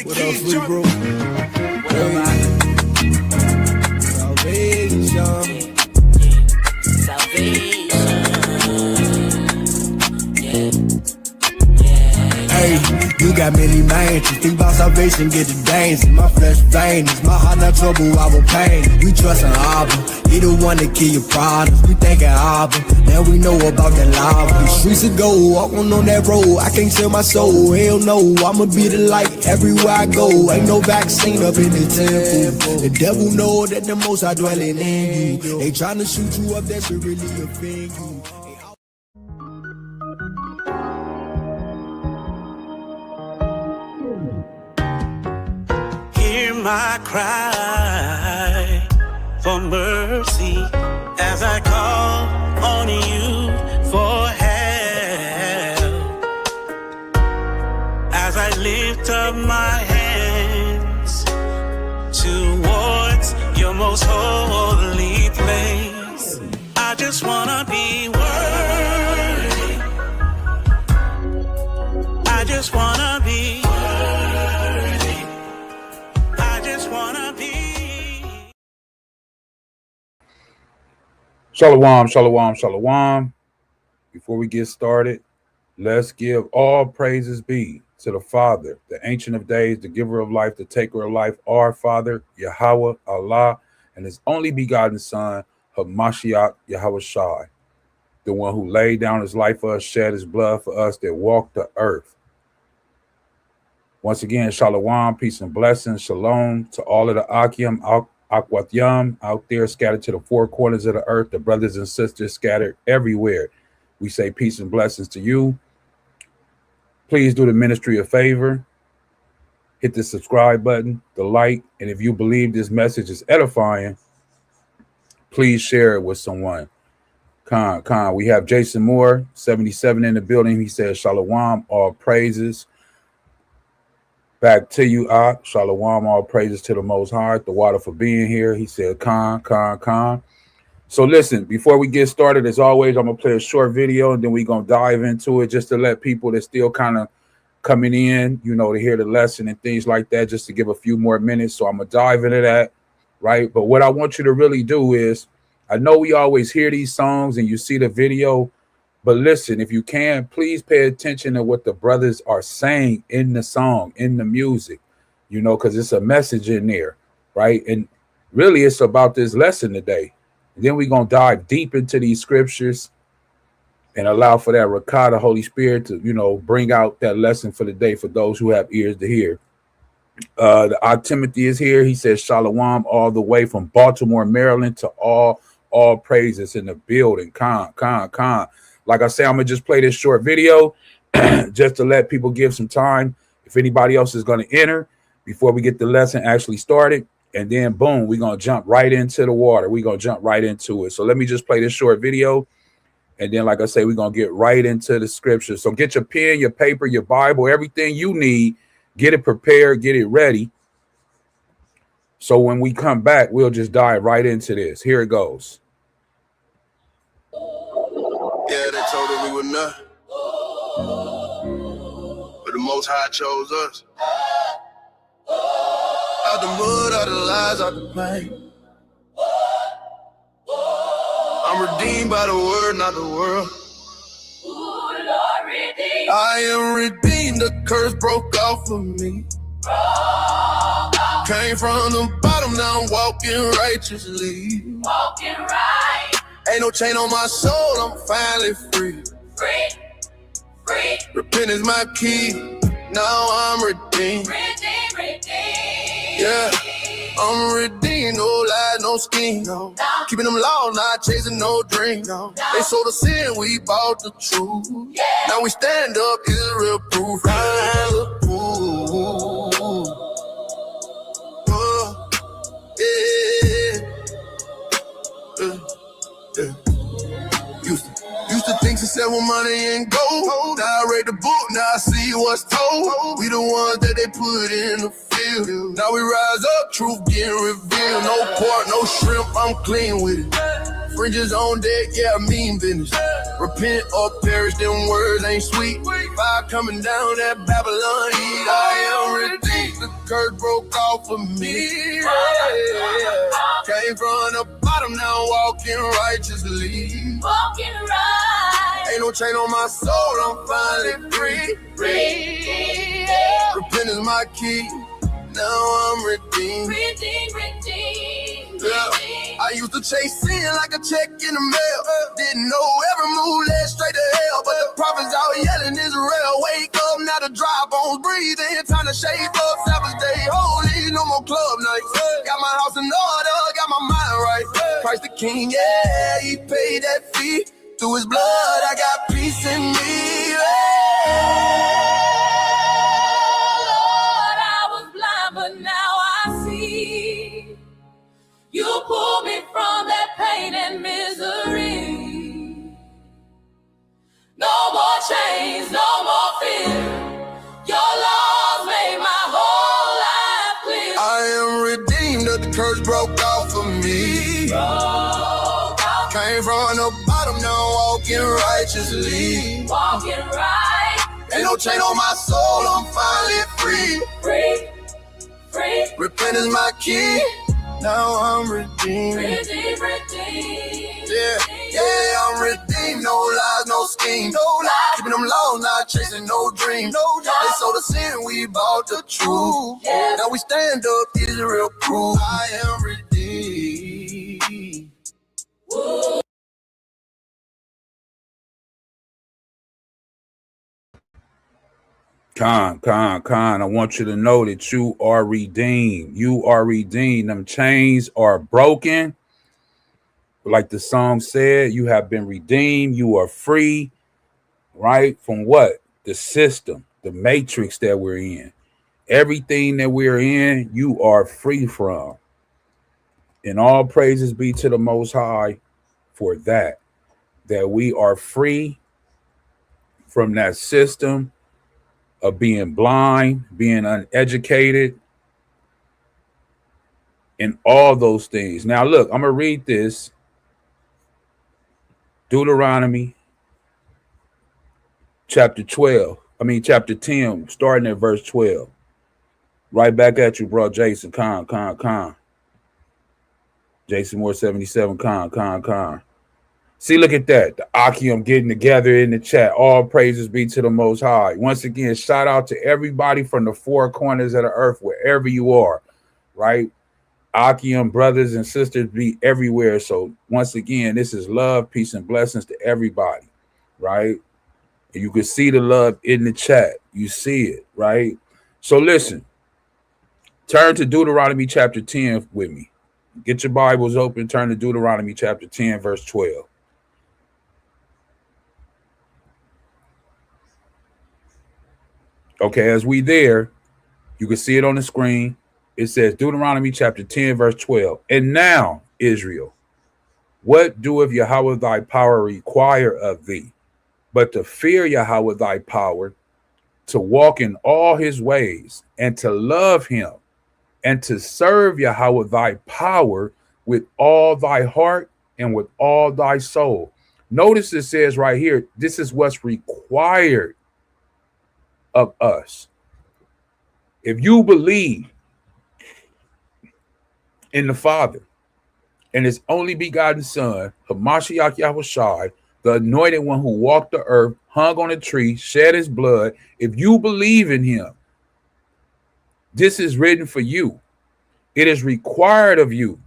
What else, we bro? Salvation. Hey, you got many mansions. Think about salvation, get the danger. My flesh vain, it's my heart not trouble, I will pain. We trust in Abba, he the one that kill your problems. We thinking Abba, now we know about that lava. The streets of gold, walking on that road, I can't sell my soul. Hell no, I'ma be the light everywhere I go. Ain't no vaccine up in the temple. The devil know that the most I dwelling in you. They tryna shoot you up, that should really offend you. My cry for mercy as I call on you for help, as I lift up my hands towards your most holy place. I just wanna be worthy. I just wanna be Shalawam, shalawam, shalawam. Before we get started, let's give all praises be to the Father, the Ancient of Days, the Giver of Life, the Taker of Life, our Father, Yahawah, Allah, and His only begotten Son, Hamashiach, Yahawah, the one who laid down His life for us, shed His blood for us, that walked the earth. Once again, shalawam, peace and blessings, shalom to all of the Ahchyam Ahchwathyam out there scattered to the four corners of the earth, the brothers and sisters scattered everywhere. We say peace and blessings to you. Please do the ministry a favor. Hit the subscribe button, the like, and if you believe this message is edifying, please share it with someone. Khan. We have Jason Moore, 77 in the building. He says, Shalawam, all praises. Back to you, Shalawam, all praises to the Most High, the water for being here. He said, Khan. So listen, before we get started, as always, I'm going to play a short video, and then we're going to dive into it just to let people that still kind of coming in, you know, to hear the lesson and things like that, just to give a few more minutes. So I'm going to dive into that, right? But what I want you to really do is, I know we always hear these songs and you see the video, but listen, if you can, please pay attention to what the brothers are saying in the song, in the music, you know, because it's a message in there, right? And really, it's about this lesson today. And then we're going to dive deep into these scriptures and allow for that Rakah, the Holy Spirit, to, you know, bring out that lesson for the day for those who have ears to hear. The Timothy is here. He says, Shalawam, all the way from Baltimore, Maryland, to all praises in the building. Khan. Like I say, I'm going to just play this short video just to let people give some time. If anybody else is going to enter before we get the lesson actually started. And then, boom, we're going to jump right into the water. We're going to jump right into it. So let me just play this short video. And then, like I say, we're going to get right into the scripture. So get your pen, your paper, your Bible, everything you need. Get it prepared. Get it ready. So when we come back, we'll just dive right into this. Here it goes. Yeah, they told us we were not. But the Most High chose us. Out the mud, out the lies, out the pain. I'm redeemed by the word, not the world. I am redeemed, the curse broke off of me. Came from the bottom, now I'm walking righteously. Walking right. Ain't no chain on my soul, I'm finally free. Free. Repent is my key, now I'm redeemed. Redeemed. Yeah, I'm redeemed, no lie, no scheme. No. Keeping them laws, not chasing no dream. No. They sold us sin, we bought the truth. Yeah. Now we stand up, is real proof. Used to think success with money and gold. Now I read the book, now I see what's told. We the ones that they put in the field. Now we rise up, truth getting revealed. No pork, no shrimp, I'm clean with it. Fringes on deck, yeah, I mean business. Repent or perish, them words ain't sweet. Fire coming down that Babylon heat. I am redeemed, the curse broke off of me. Came from the bottom, now walking righteously. Walking right. Ain't no chain on my soul, I'm finally free. Free. Repentance my key. Now I'm redeemed. Redeemed. Yeah. I used to chase sin like a check in the mail. Didn't know every move led straight to hell. But the prophets out yelling Israel. Wake up, now the dry bones breathing. Time to shave up, Sabbath day holy. No more club nights. Got my house in order, got my mind right. Christ the King, yeah, he paid that fee. Through his blood, I got peace in me. Lord, I was blind, but now I see. You pulled me from that pain and misery. No more chains, no more fear. Your love made my whole life clear. I am redeemed, that the curse broke off of me. Came from the bottom, now walking righteously. Walking right. Ain't no chain on my soul, I'm finally free. Free. Free. Repentance my key. Now I'm redeemed. Redeemed. Yeah, I'm redeemed. No lies, no scheme. No lies. Keeping them laws, not chasing no dream. No lies. They sold the sin, we bought the truth. Yeah. Now we stand up, Israel proof. I am redeemed. Woo. Khan, I want you to know that you are redeemed. You are redeemed. Them chains are broken. Like the song said, you have been redeemed. You are free, right? From what? The system, the matrix that we're in. Everything that we're in, you are free from. And all praises be to the Most High for that we are free from that system of being blind, being uneducated, and all those things. Now, look, I'm going to read this. Deuteronomy chapter 10, starting at verse 12. Right back at you, bro. Jason, Con. Jason Moore 77, Con. See, look at that. The Ahchyam getting together in the chat. All praises be to the Most High. Once again, shout out to everybody from the four corners of the earth, wherever you are, right? Ahchyam brothers and sisters be everywhere. So once again, this is love, peace, and blessings to everybody, right? And you can see the love in the chat. You see it, right? So listen, turn to Deuteronomy chapter 10 with me. Get your Bibles open. Turn to Deuteronomy chapter 10, verse 12. Okay, as we there, you can see it on the screen. It says Deuteronomy chapter 10, verse 12. And now, Israel, what doeth Yahweh thy power require of thee, but to fear Yahweh thy power, to walk in all his ways, and to love him, and to serve Yahweh thy power with all thy heart and with all thy soul. Notice it says right here, this is what's required of us. If you believe in the Father and his only begotten Son, Hamashiach Yahushai, the anointed one who walked the earth, hung on a tree, shed his blood, if you believe in him, this is written for you. It is required of you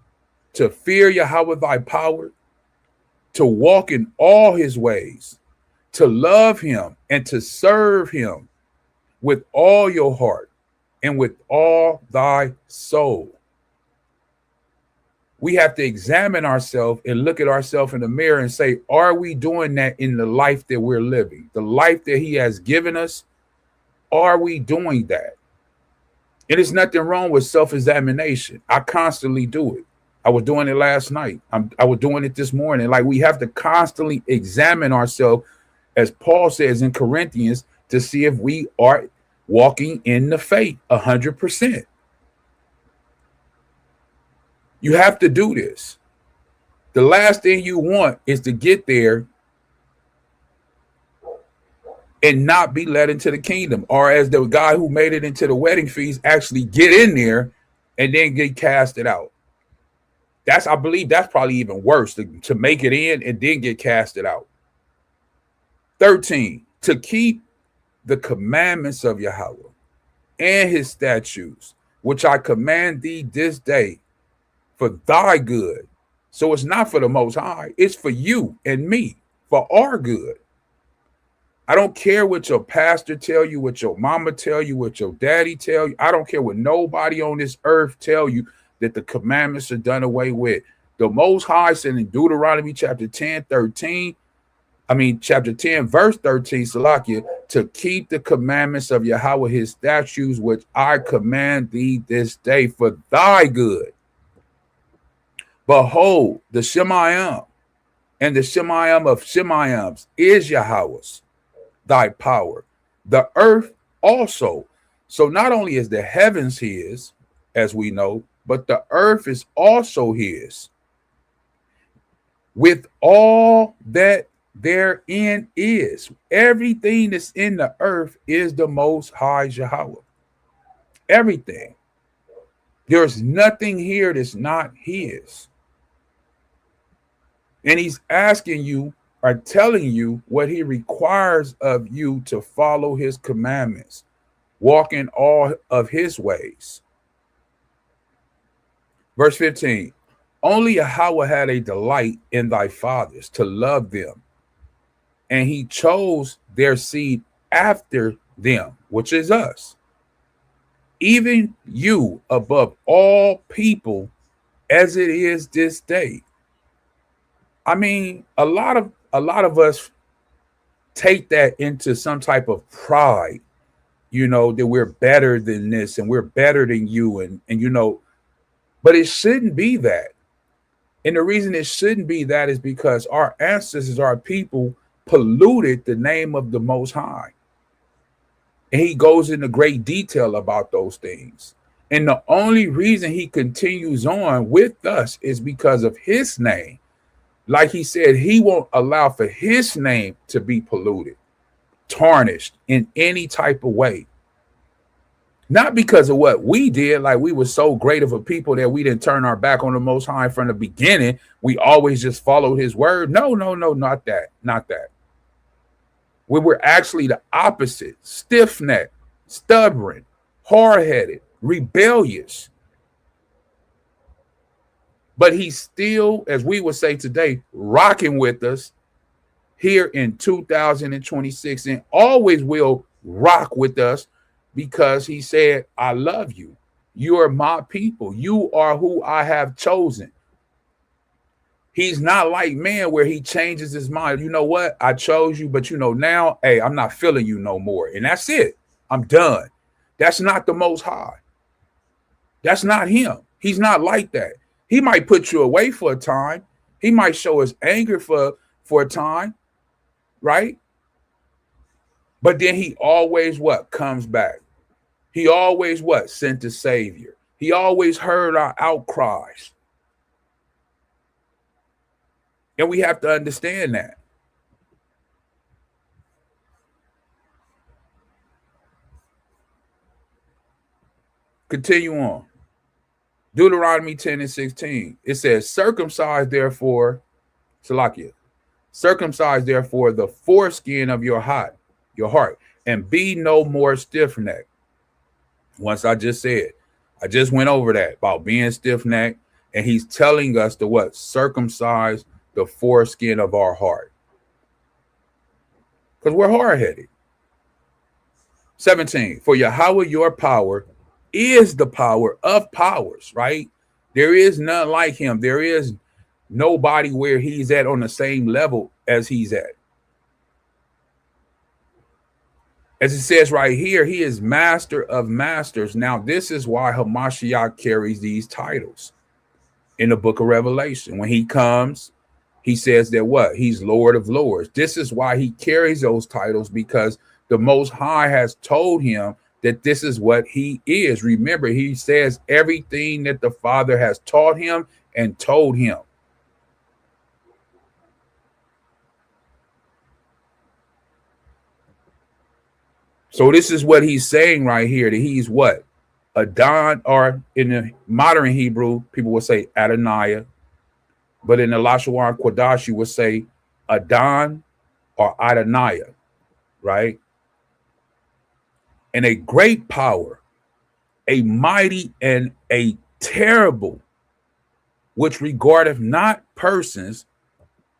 to fear Yahweh thy power, to walk in all his ways, to love him and to serve him with all your heart and with all thy soul. We have to examine ourselves and look at ourselves in the mirror and say, are we doing that in the life that we're living? The life that he has given us, are we doing that? And there's nothing wrong with self-examination. I constantly do it. I was doing it last night. I was doing it this morning. Like, we have to constantly examine ourselves, as Paul says in Corinthians, to see if we are walking in the faith 100%. You have to do this. The last thing you want is to get there and not be led into the kingdom, or as the guy who made it into the wedding feast actually get in there and then get casted out. I believe that's probably even worse, to make it in and then get casted out. 13, to keep the commandments of Yahweh and his statutes, which I command thee this day for thy good. So it's not for the Most High, it's for you and me, for our good. I don't care what your pastor tell you, what your mama tell you, what your daddy tell you. I don't care what nobody on this earth tell you, that the commandments are done away with. The Most High said in Deuteronomy chapter 10, verse 13, Salakia, to keep the commandments of Yahweh, his statutes, which I command thee this day for thy good. Behold, the Shemayim and the Shemayim of Shemayims is Yahweh's, thy power. The earth also. So not only is the heavens his, as we know, but the earth is also his, with all that therein is. Everything that's in the earth is the Most High Yahweh. Everything. There's nothing here that's not his. And he's asking you, or telling you, what he requires of you to follow his commandments, walk in all of his ways. Verse 15, only Yahweh had a delight in thy fathers to love them, and he chose their seed after them, which is us, even you above all people, as it is this day. I mean, a lot of us take that into some type of pride, that we're better than this and we're better than you, and but it shouldn't be that. And the reason it shouldn't be that is because our ancestors, our people, polluted the name of the Most High. And he goes into great detail about those things. And the only reason he continues on with us is because of his name. Like he said, he won't allow for his name to be polluted, tarnished in any type of way. Not because of what we did, like we were so great of a people that we didn't turn our back on the Most High from the beginning. We always just followed his word. No, not that. Not that. We were actually the opposite: stiff-necked, stubborn, hard-headed, rebellious. But he's still, as we would say today, rocking with us here in 2026, and always will rock with us, because he said, I love you. You are my people. You are who I have chosen. He's not like man where he changes his mind. You know what? I chose you, but now, hey, I'm not feeling you no more. And that's it. I'm done. That's not the Most High. That's not him. He's not like that. He might put you away for a time. He might show his anger for a time, right? But then he always comes back. He always sent the Savior. He always heard our outcries. And we have to understand that. Continue on. Deuteronomy 10 and 16. It says, circumcise therefore, Salakia, circumcise therefore the foreskin of your heart, and be no more stiff-necked. Once I just went over that about being stiff-necked, and he's telling us to circumcise the foreskin of our heart, because we're hard-headed. 17, for Yahweh your power is the power of powers, right? There is none like him. There is nobody where he's at on the same level as he's at. As it says right here, he is master of masters. Now, this is why Hamashiach carries these titles in the book of Revelation. When he comes, he says that he's Lord of Lords. This is why he carries those titles, because the Most High has told him that this is what he is. Remember, he says everything that the Father has taught him and told him. So this is what he's saying right here, that he's what? Adon, or in the modern Hebrew, people would say Adoniah, but in the Lashawan Kodash, you would say Adon or Adoniah, right? And a great power, a mighty and a terrible, which regardeth not persons,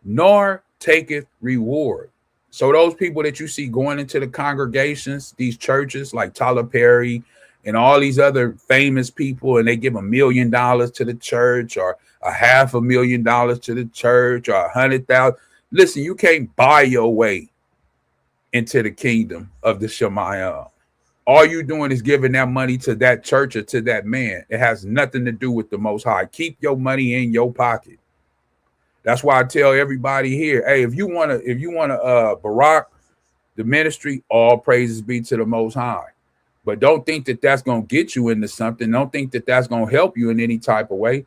nor taketh reward. So those people that you see going into the congregations, these churches like Tyler Perry and all these other famous people, and they give $1 million to the church, or $500,000 to the church, or 100,000. Listen, you can't buy your way into the kingdom of the Shemayim. All you doing is giving that money to that church or to that man. It has nothing to do with the Most High. Keep your money in your pocket. That's why I tell everybody here, hey, if you wanna Barak the ministry, all praises be to the Most High. But don't think that that's gonna get you into something. Don't think that that's gonna help you in any type of way.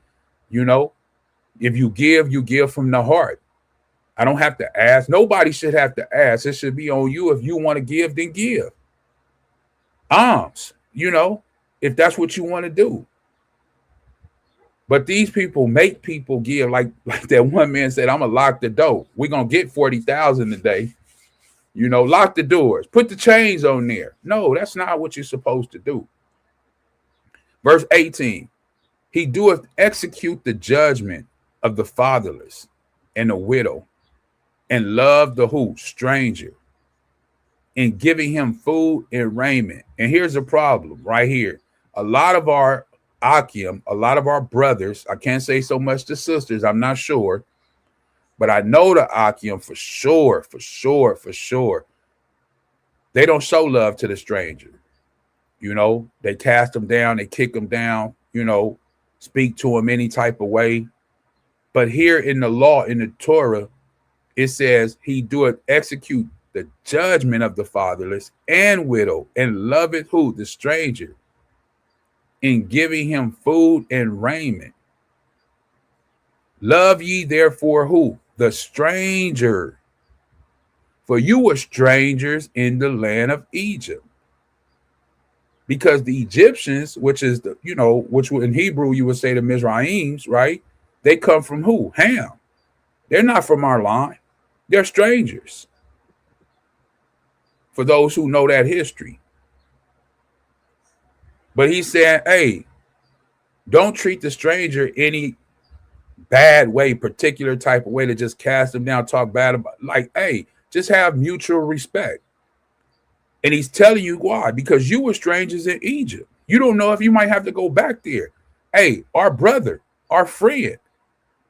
You know, if you give from the heart. I don't have to ask. Nobody should have to ask. It should be on you. If you want to give, then give. Alms, you know, if that's what you want to do. But these people make people give, like that one man said, I'm gonna lock the door. We're gonna get 40,000 a day. You know, lock the doors, put the chains on there. No, that's not what you're supposed to do. Verse 18, he doeth execute the judgment of the fatherless and the widow, and love the who? Stranger, in giving him food and raiment. And here's the problem right here. A lot of our Akim, a lot of our brothers, I can't say so much the sisters, I'm not sure, but I know the Akim for sure, they don't show love to the stranger. You know, they cast them down, they kick them down, you know, speak to them any type of way. But here in the law, in the Torah, it says he doeth execute the judgment of the fatherless and widow, and loveth who? The stranger, in giving him food and raiment. Love ye therefore who? The stranger. For you were strangers in the land of Egypt. Because the Egyptians, which is the, you know, which in Hebrew you would say the Mizraims, right? They come from who? Ham. They're not from our line. They're strangers. For those who know that history. But he said, hey, don't treat the stranger any bad way, particular type of way to just cast them down, talk bad about, like, hey, just have mutual respect. And he's telling you why, because you were strangers in Egypt. You don't know if you might have to go back there. Hey, our brother, our friend,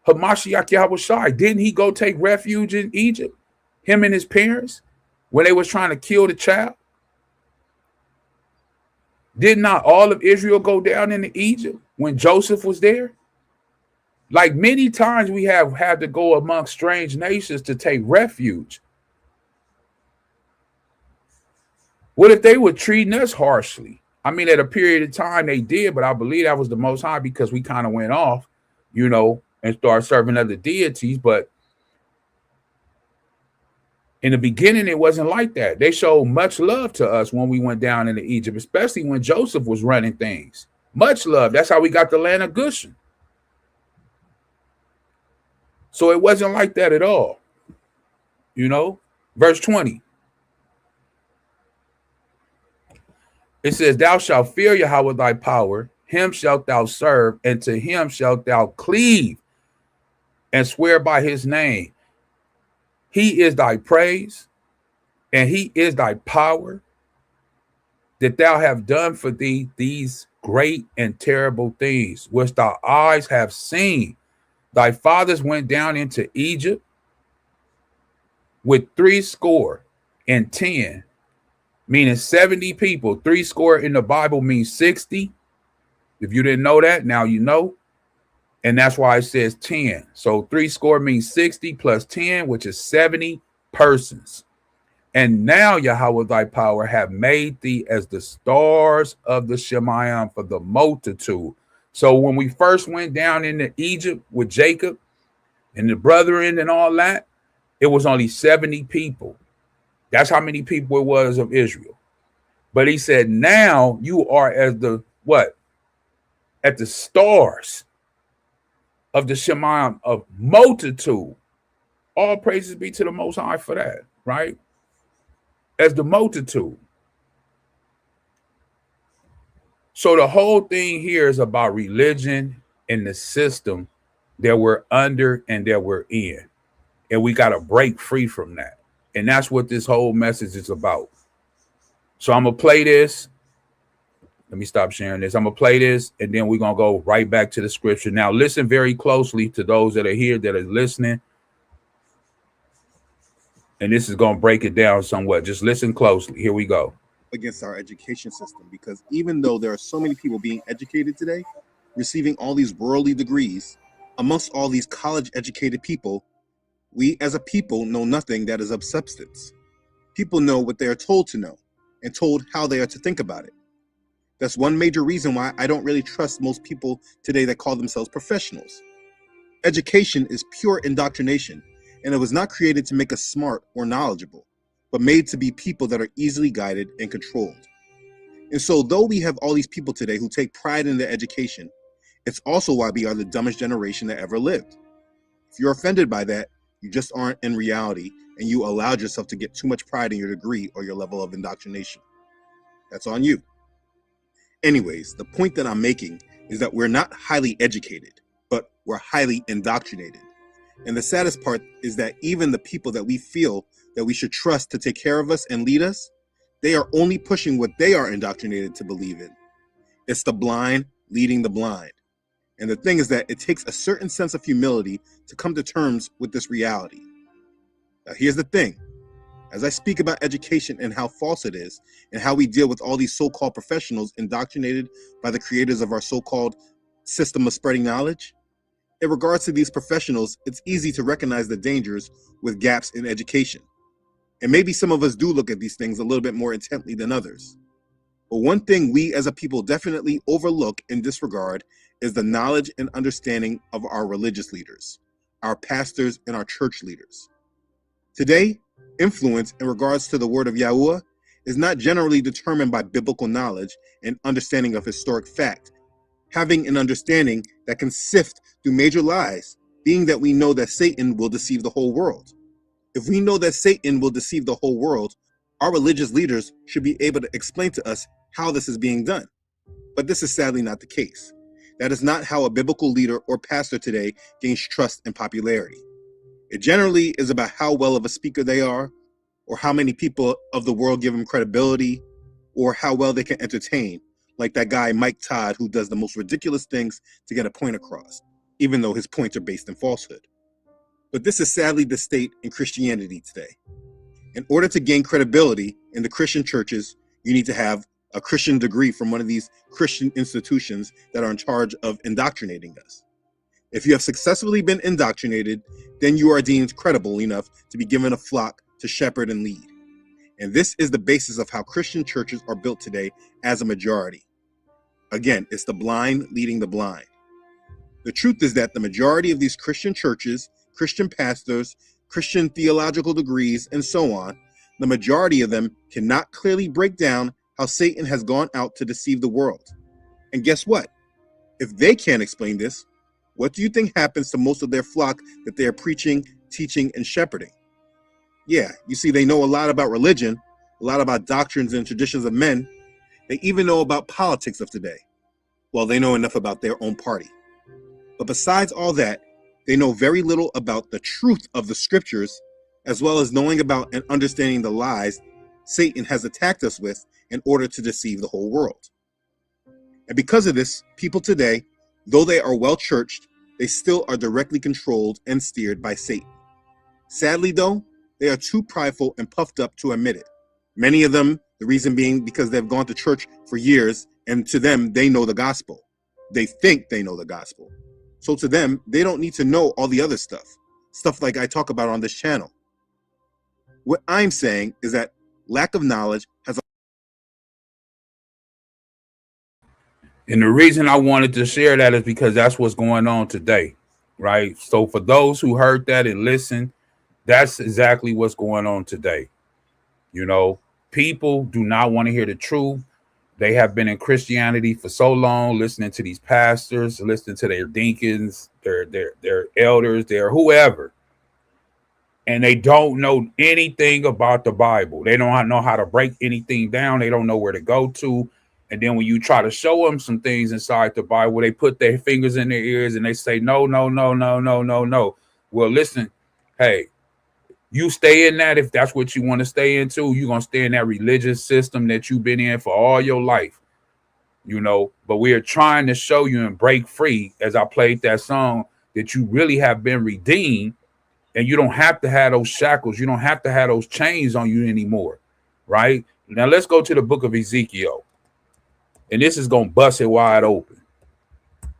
Hamashiach Yahawashi, didn't he go take refuge in Egypt? Him and his parents, when they was trying to kill the child? Did not all of Israel go down into Egypt when Joseph was there? Like many times we have had to go among strange nations to take refuge. What if they were treating us harshly? I mean, at a period of time they did, but I believe that was the Most High because we kind of went off, you know, and started serving other deities. But in the beginning, it wasn't like that. They showed much love to us when we went down into Egypt, especially when Joseph was running things. Much love. That's how we got the land of Goshen. So it wasn't like that at all. You know, verse 20. It says, thou shalt fear Yahweh thy power, him shalt thou serve, and to him shalt thou cleave, and swear by his name. He is thy praise, and he is thy power, that thou have done for thee these great and terrible things, which thy eyes have seen. Thy fathers went down into Egypt with 70, meaning 70 people. 70 in the Bible means 60. If you didn't know that, now you know. And that's why it says 10. So 70 means 60 plus 10, which is 70 persons. And now Yahweh thy power have made thee as the stars of the Shemayim for the multitude. So when we first went down into Egypt with Jacob and the brethren and all that, it was only 70 people. That's how many people it was of Israel. But he said, now you are as the what? At the stars of the Shemayim of multitude. All praises be to the Most High for that, right? As the multitude. So the whole thing here is about religion and the system that we're under and that we're in. And we got to break free from that. And that's what this whole message is about. So I'm going to play this. Let me stop sharing this. I'm going to play this, and then we're going to go right back to the scripture. Now, listen very closely to those that are here that are listening. And this is going to break it down somewhat. Just listen closely. Here we go. Against our education system, because even though there are so many people being educated today, receiving all these worldly degrees, amongst all these college educated people, we as a people know nothing that is of substance. People know what they are told to know and told how they are to think about it. That's one major reason why I don't really trust most people today that call themselves professionals. Education is pure indoctrination, and it was not created to make us smart or knowledgeable, but made to be people that are easily guided and controlled. And so though we have all these people today who take pride in their education, it's also why we are the dumbest generation that ever lived. If you're offended by that, you just aren't in reality, and you allowed yourself to get too much pride in your degree or your level of indoctrination. That's on you. Anyways, the point that I'm making is that we're not highly educated, but we're highly indoctrinated. And the saddest part is that even the people that we feel that we should trust to take care of us and lead us, they are only pushing what they are indoctrinated to believe in. It's the blind leading the blind. And the thing is that it takes a certain sense of humility to come to terms with this reality. Now, here's the thing. As I speak about education and how false it is, and how we deal with all these so-called professionals indoctrinated by the creators of our so-called system of spreading knowledge, in regards to these professionals, it's easy to recognize the dangers with gaps in education. And maybe some of us do look at these things a little bit more intently than others. But one thing we as a people definitely overlook and disregard is the knowledge and understanding of our religious leaders, our pastors, and our church leaders. Today, influence in regards to the word of Yahuwah is not generally determined by biblical knowledge and understanding of historic fact, having an understanding that can sift through major lies, being that we know that Satan will deceive the whole world. If we know that Satan will deceive the whole world, our religious leaders should be able to explain to us how this is being done. But this is sadly not the case. That is not how a biblical leader or pastor today gains trust and popularity. It generally is about how well of a speaker they are, or how many people of the world give them credibility, or how well they can entertain, like that guy Mike Todd, who does the most ridiculous things to get a point across, even though his points are based in falsehood. But this is sadly the state in Christianity today. In order to gain credibility in the Christian churches, you need to have a Christian degree from one of these Christian institutions that are in charge of indoctrinating us. If you have successfully been indoctrinated, then you are deemed credible enough to be given a flock to shepherd and lead. And this is the basis of how Christian churches are built today as a majority. Again, it's the blind leading the blind. The truth is that the majority of these Christian churches, Christian pastors, Christian theological degrees, and so on, the majority of them cannot clearly break down how Satan has gone out to deceive the world. And guess what? If they can't explain this, what do you think happens to most of their flock that they are preaching, teaching, and shepherding? Yeah, you see, they know a lot about religion, a lot about doctrines and traditions of men. They even know about politics of today. Well, they know enough about their own party. But besides all that, they know very little about the truth of the scriptures, as well as knowing about and understanding the lies Satan has attacked us with in order to deceive the whole world. And because of this, people today, though they are well-churched, they still are directly controlled and steered by Satan. Sadly, though, they are too prideful and puffed up to admit it. Many of them, the reason being because they've gone to church for years, and to them, they know the gospel. They think they know the gospel. So to them, they don't need to know all the other stuff like I talk about on this channel. What I'm saying is that lack of knowledge has a... And the reason I wanted to share that is because that's what's going on today, right? So for those who heard that and listened, that's exactly what's going on today. You know, People do not want to hear the truth. They have been in Christianity for so long, listening to these pastors, listening to their deacons, their elders, their whoever. And they don't know anything about the Bible. They don't know how to break anything down. They don't know where to go to. And then when you try to show them some things inside the Bible, they put their fingers in their ears and they say, no, no, no, no, no, no, no. Well, listen, hey, you stay in that if that's what you want to stay into. You're going to stay in that religious system that you've been in for all your life, you know. But we are trying to show you and break free, as I played that song, that you really have been redeemed and you don't have to have those shackles. You don't have to have those chains on you anymore, right? Now, let's go to the book of Ezekiel. And this is going to bust it wide open.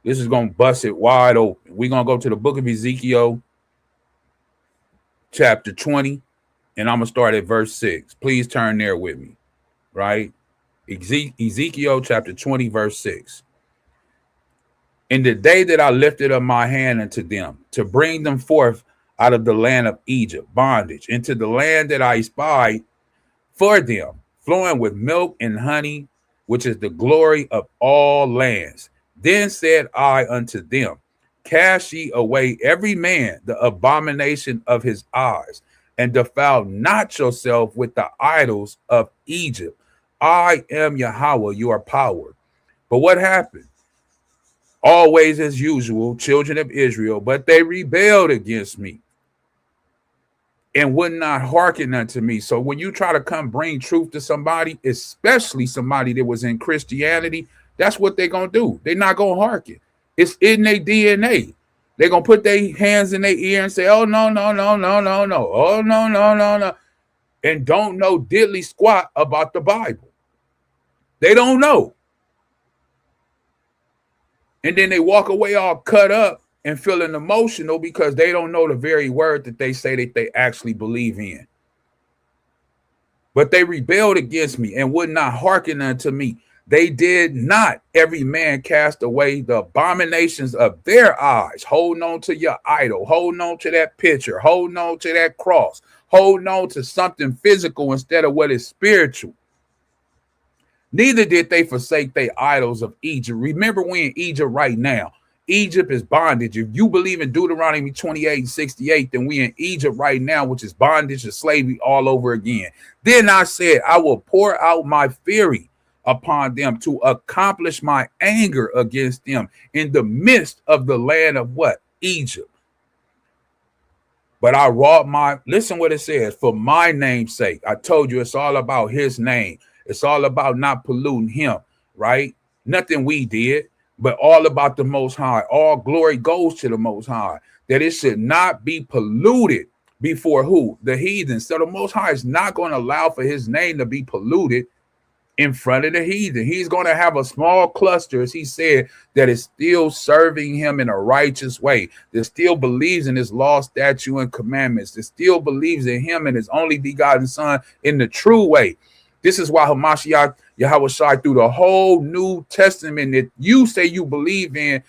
This is going to bust it wide open. We're going to go to the book of Ezekiel, chapter 20, and I'm going to start at verse 6. Please turn there with me, right? Ezekiel chapter 20, verse 6. In the day that I lifted up my hand unto them to bring them forth out of the land of Egypt, bondage, into the land that I espied for them, flowing with milk and honey, which is the glory of all lands. Then said I unto them, cast ye away every man the abomination of his eyes, and defile not yourself with the idols of Egypt. I am Yahawah, your power. But what happened? Always as usual, children of Israel, but they rebelled against me and would not hearken unto me. So when you try to come bring truth to somebody, especially somebody that was in Christianity, that's what they're going to do. They're not going to hearken. It's in their DNA. They're going to put their hands in their ear and say, oh, no, no, no, no, no, no. Oh, no, no, no, no. And don't know diddly squat about the Bible. They don't know. And then they walk away all cut up and feeling emotional because they don't know the very word that they say that they actually believe in. But they rebelled against me and would not hearken unto me. They did not every man cast away the abominations of their eyes, holding on to your idol, holding on to that picture, holding on to that cross, holding on to something physical instead of what is spiritual. Neither did they forsake their idols of Egypt. Remember, we're in Egypt right now. Egypt is bondage. If you believe in Deuteronomy 28:68, then we in Egypt right now, which is bondage and slavery all over again. Then I said, I will pour out my fury upon them to accomplish my anger against them in the midst of the land of what? Egypt. But I wrought listen what it says, for my name's sake. I told you it's all about his name. It's all about not polluting him, right? Nothing we did, but all about the Most High. All glory goes to the Most High, that it should not be polluted before who? The heathen. So the Most High is not going to allow for his name to be polluted in front of the heathen. He's going to have a small cluster, as he said, that is still serving him in a righteous way, that still believes in his law, statute, and commandments, that still believes in him and his only begotten son in the true way. This is why Hamashiach Yahawashi, through the whole New Testament that you say you believe in,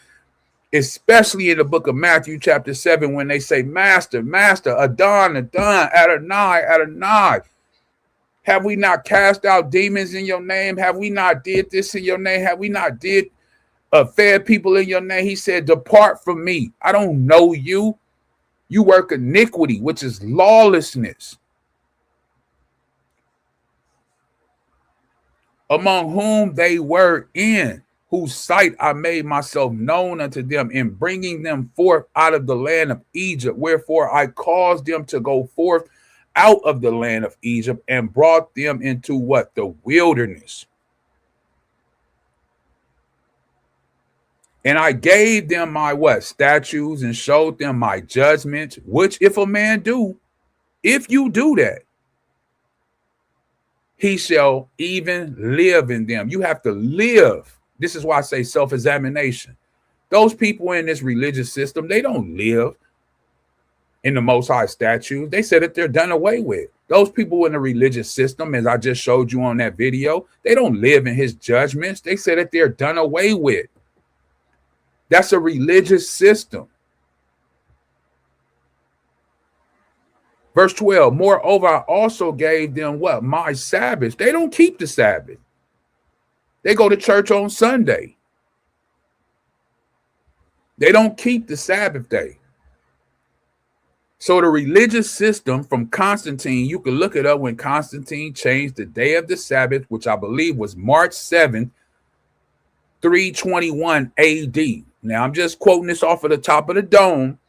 especially in the book of Matthew chapter 7, when they say, Master, Master, Adon, Adon, Adonai, Adonai. Have we not cast out demons in your name? Have we not did this in your name? Have we not did fed people in your name? He said, depart from me. I don't know you. You work iniquity, which is lawlessness. Among whom they were in, whose sight I made myself known unto them in bringing them forth out of the land of Egypt. Wherefore I caused them to go forth out of the land of Egypt and brought them into what? The wilderness. And I gave them my what? Statutes, and showed them my judgments, which if a man do, if you do that, he shall even live in them. You have to live. This is why I say self-examination. Those people in this religious system, they don't live in the Most High statutes. They said that they're done away with. Those people in the religious system, as I just showed you on that video, they don't live in his judgments. They said that they're done away with. That's a religious system. Verse 12, moreover, I also gave them what? My Sabbath. They don't keep the Sabbath. They go to church on Sunday. They don't keep the Sabbath day. So the religious system from Constantine, you can look it up when Constantine changed the day of the Sabbath, which I believe was March 7th, 321 AD. Now, I'm just quoting this off of the top of the dome,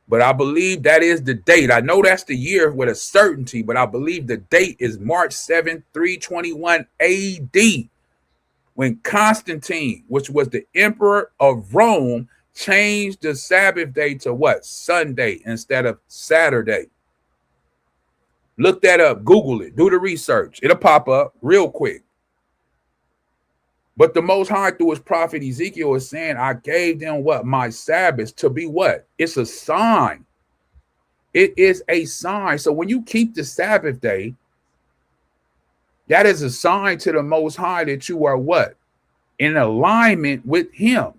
but I believe that is the date. I know that's the year with a certainty, but I believe the date is March 7th, 321 AD, when Constantine, which was the emperor of Rome, changed the Sabbath day to what? Sunday instead of Saturday. Look that up. Google it. Do the research. It'll pop up real quick. But the Most High, through his prophet Ezekiel, is saying, I gave them what? My Sabbath to be what? It's a sign. It is a sign. So when you keep the Sabbath day, that is a sign to the Most High that you are what? In alignment with him.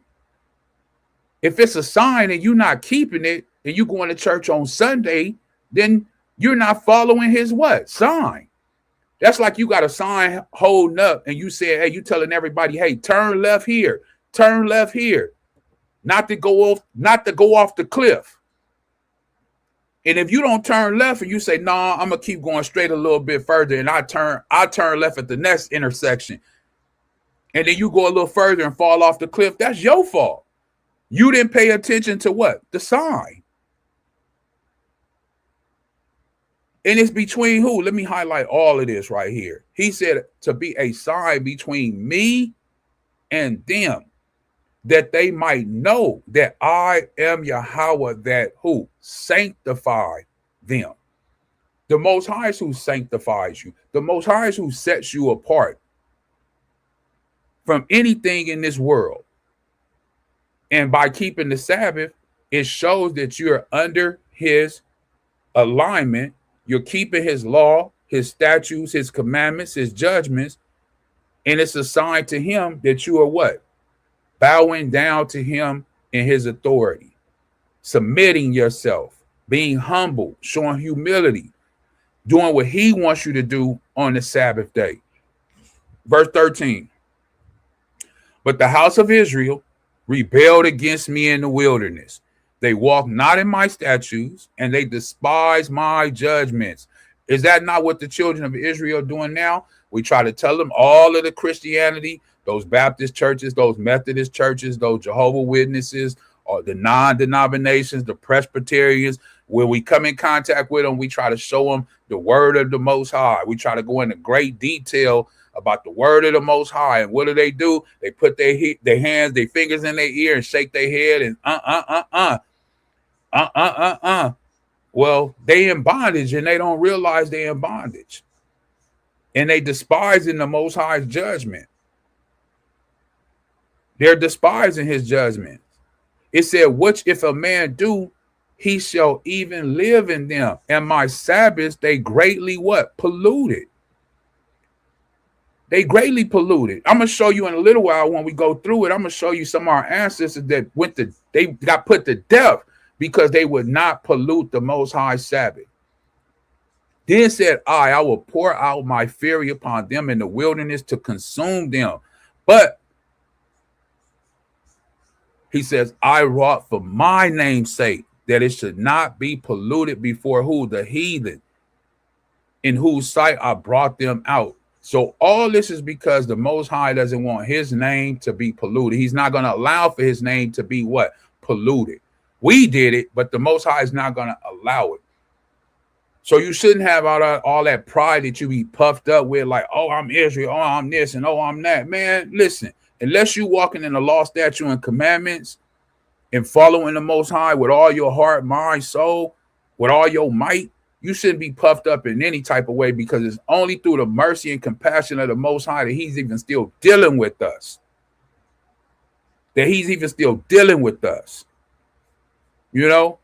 If it's a sign and you're not keeping it and you going to church on Sunday, then you're not following his what? Sign. That's like you got a sign holding up and you say, hey, you telling everybody, hey, turn left here, not to go off the cliff. And if you don't turn left and you say, nah, I'm gonna keep going straight a little bit further, and I turn left at the next intersection, and then you go a little further and fall off the cliff, that's your fault. You didn't pay attention to what? The sign. And it's between who? Let me highlight all of this right here. He said to be a sign between me and them, that they might know that I am Yahweh, that who? Sanctify them. The Most High is who sanctifies you. The Most High is who sets you apart from anything in this world. And by keeping the Sabbath, it shows that you're under his alignment. You're keeping his law, his statutes, his commandments, his judgments. And it's a sign to him that you are what? Bowing down to him in his authority, submitting yourself, being humble, showing humility, doing what he wants you to do on the Sabbath day. Verse 13. But the house of Israel rebelled against me in the wilderness. They walk not in my statutes, and they despise my judgments. Is that not what the children of Israel are doing now? We try to tell them all of the Christianity, those Baptist churches, those Methodist churches, those Jehovah's Witnesses, or the non-denominations, the Presbyterians. When we come in contact with them, we try to show them the word of the Most High. We try to go into great detail about the word of the Most High. And what do? They put their hands, their fingers in their ear and shake their head and Well, they in bondage and they don't realize they in bondage. And they despising the Most High's judgment. They're despising his judgment. It said, which if a man do, he shall even live in them. And my Sabbaths, they greatly what? Polluted. They greatly polluted. I'm going to show you in a little while when we go through it. I'm going to show you some of our ancestors that they got put to death because they would not pollute the Most High Sabbath. Then said I will pour out my fury upon them in the wilderness to consume them. But he says, I wrought for my name's sake, that it should not be polluted before who? The heathen, in whose sight I brought them out. So all this is because the Most High doesn't want his name to be polluted. He's not going to allow for his name to be what? Polluted. We did it, but the Most High is not going to allow it. So you shouldn't have all that pride that you be puffed up with, like, oh, I'm Israel, oh, I'm this, and oh, I'm that. Man, listen, unless you walking in the law, statute, and commandments and following the Most High with all your heart, mind, soul, with all your might, you shouldn't be puffed up in any type of way, because it's only through the mercy and compassion of the Most High that he's even still dealing with us. You know?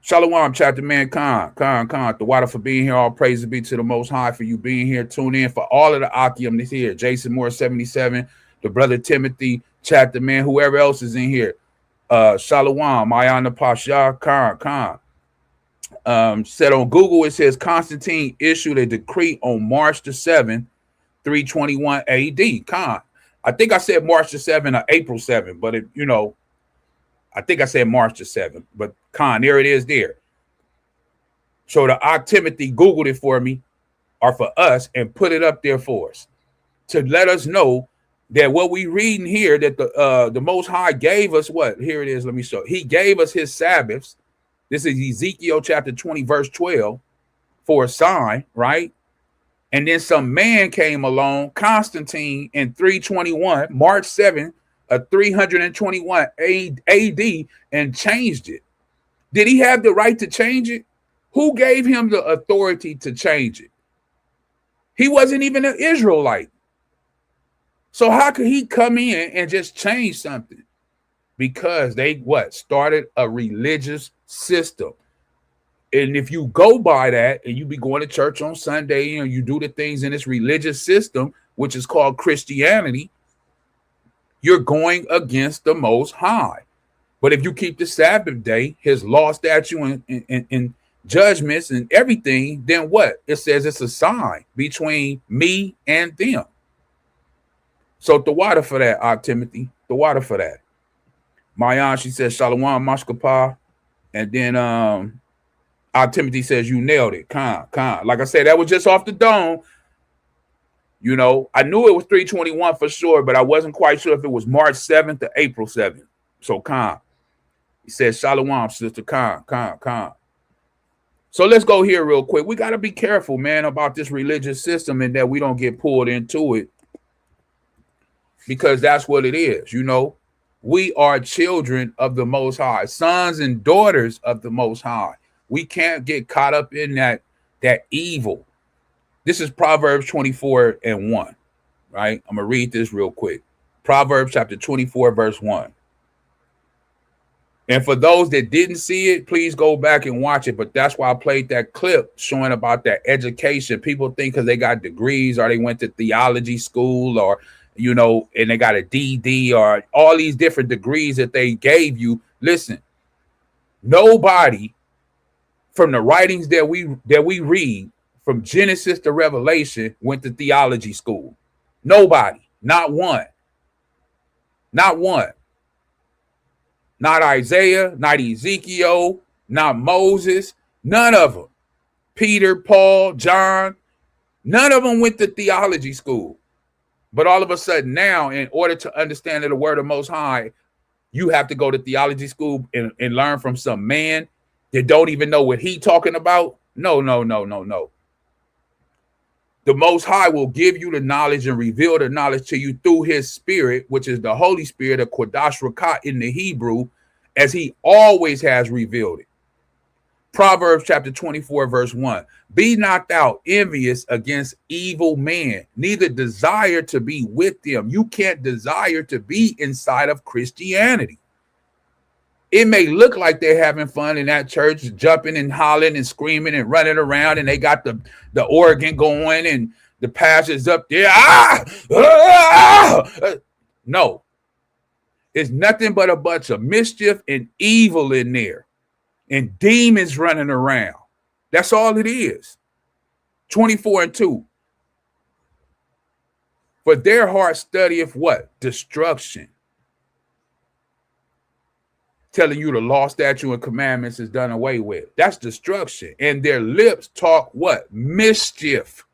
Shalawam, chapter man, Khan, the water for being here. All praises be to the Most High for you being here. Tune in for all of the Ahchyam that's here. Jason Moore, 77, the brother Timothy, chapter man, whoever else is in here. Shalawam, Mayana Pasha, Khan. Said on Google, it says Constantine issued a decree on March the 7th, 321 AD. I think I said March the 7th or April 7th, but I think I said March the 7th, but there it is there. So the Timothy Googled it for me, or for us, and put it up there for us to let us know that what we reading here, that the Most High gave us what? Here it is. Let me show. He gave us his Sabbaths. This is Ezekiel chapter 20, verse 12, for a sign, right? And then some man came along, Constantine, in 321, March 7th, 321 AD, and changed it. Did he have the right to change it? Who gave him the authority to change it? He wasn't even an Israelite. So how could he come in and just change something? Because they started a religious system. And if you go by that and you be going to church on Sunday, you do the things in this religious system, which is called Christianity, you're going against the Most High. But if you keep the Sabbath day, his law, statute, and judgments and everything, then what? It says it's a sign between me and them. So the water for that, Timothy, the water for that. Mayan, she says, Shalawam Ahchyam. And then Timothy says, you nailed it. Like I said, that was just off the dome. I knew it was 321 for sure, but I wasn't quite sure if it was March 7th or April 7th. So he says, Shalawam, sister, So let's go here real quick. We got to be careful, man, about this religious system and that we don't get pulled into it, because that's what it is. We are children of the Most High, sons and daughters of the Most High. We can't get caught up in that evil. This is Proverbs 24:1, right? I'm going to read this real quick. Proverbs chapter 24, verse 1. And for those that didn't see it, please go back and watch it. But that's why I played that clip showing about that education. People think because they got degrees or they went to theology school or, and they got a DD or all these different degrees that they gave you. Listen, nobody from the writings that we read from Genesis to Revelation went to theology school. Nobody, not one. Not one. Not Isaiah, not Ezekiel, not Moses, none of them. Peter, Paul, John, none of them went to theology school. But all of a sudden now, in order to understand the word of Most High, you have to go to theology school and learn from some man that don't even know what he talking about. No. The Most High will give you the knowledge and reveal the knowledge to you through his spirit, which is the Holy Spirit of Kodash Rakah in the Hebrew, as he always has revealed it. Proverbs chapter 24, verse 1. Be not thou envious against evil men, neither desire to be with them. You can't desire to be inside of Christianity. It may look like they're having fun in that church, jumping and hollering and screaming and running around, and they got the organ going and the pastor's up there. No, it's nothing but a bunch of mischief and evil in there and demons running around. That's all it is. 24:2. For their heart studieth what? Destruction. Telling you the law, statute, and commandments is done away with. That's destruction. And their lips talk what? Mischief.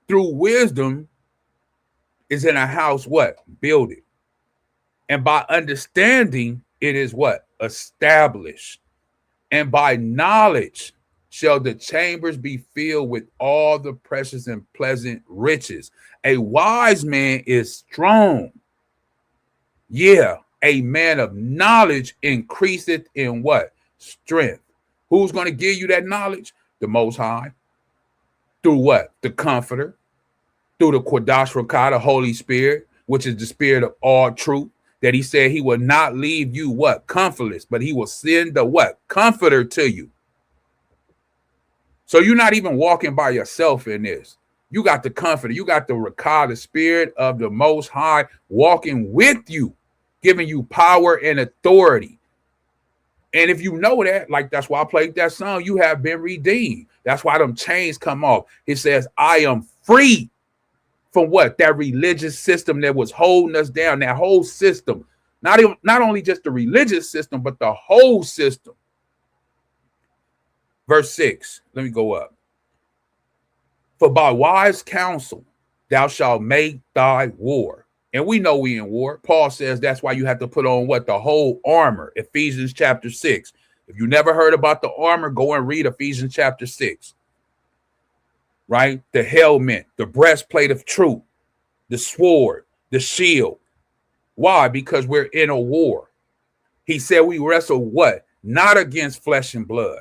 Through wisdom is in a house what? Build it. And by understanding it is what? Established. And by knowledge shall the chambers be filled with all the precious and pleasant riches. A wise man is strong. Yeah. A man of knowledge increaseth in what? Strength. Who's going to give you that knowledge? The Most High. Through what? The Comforter. Through the Kodash Rakah, the Holy Spirit, which is the Spirit of all truth, that he said he will not leave you what? Comfortless, but he will send the what? Comforter to you. So you're not even walking by yourself in this. You got the Comforter. You got the Rakah, the Spirit of the Most High, walking with you, giving you power and authority. And if you know that, like that's why I played that song, you have been redeemed. That's why them chains come off. It says, I am free from what? That religious system that was holding us down, that whole system. Not only just the religious system, but the whole system. Verse 6, let me go up. For by wise counsel thou shalt make thy war. And we know we in war. Paul says that's why you have to put on what? The whole armor. Ephesians chapter 6. If you never heard about the armor, go and read Ephesians chapter 6. Right? The helmet, the breastplate of truth, the sword, the shield. Why? Because we're in a war. He said we wrestle what? Not against flesh and blood,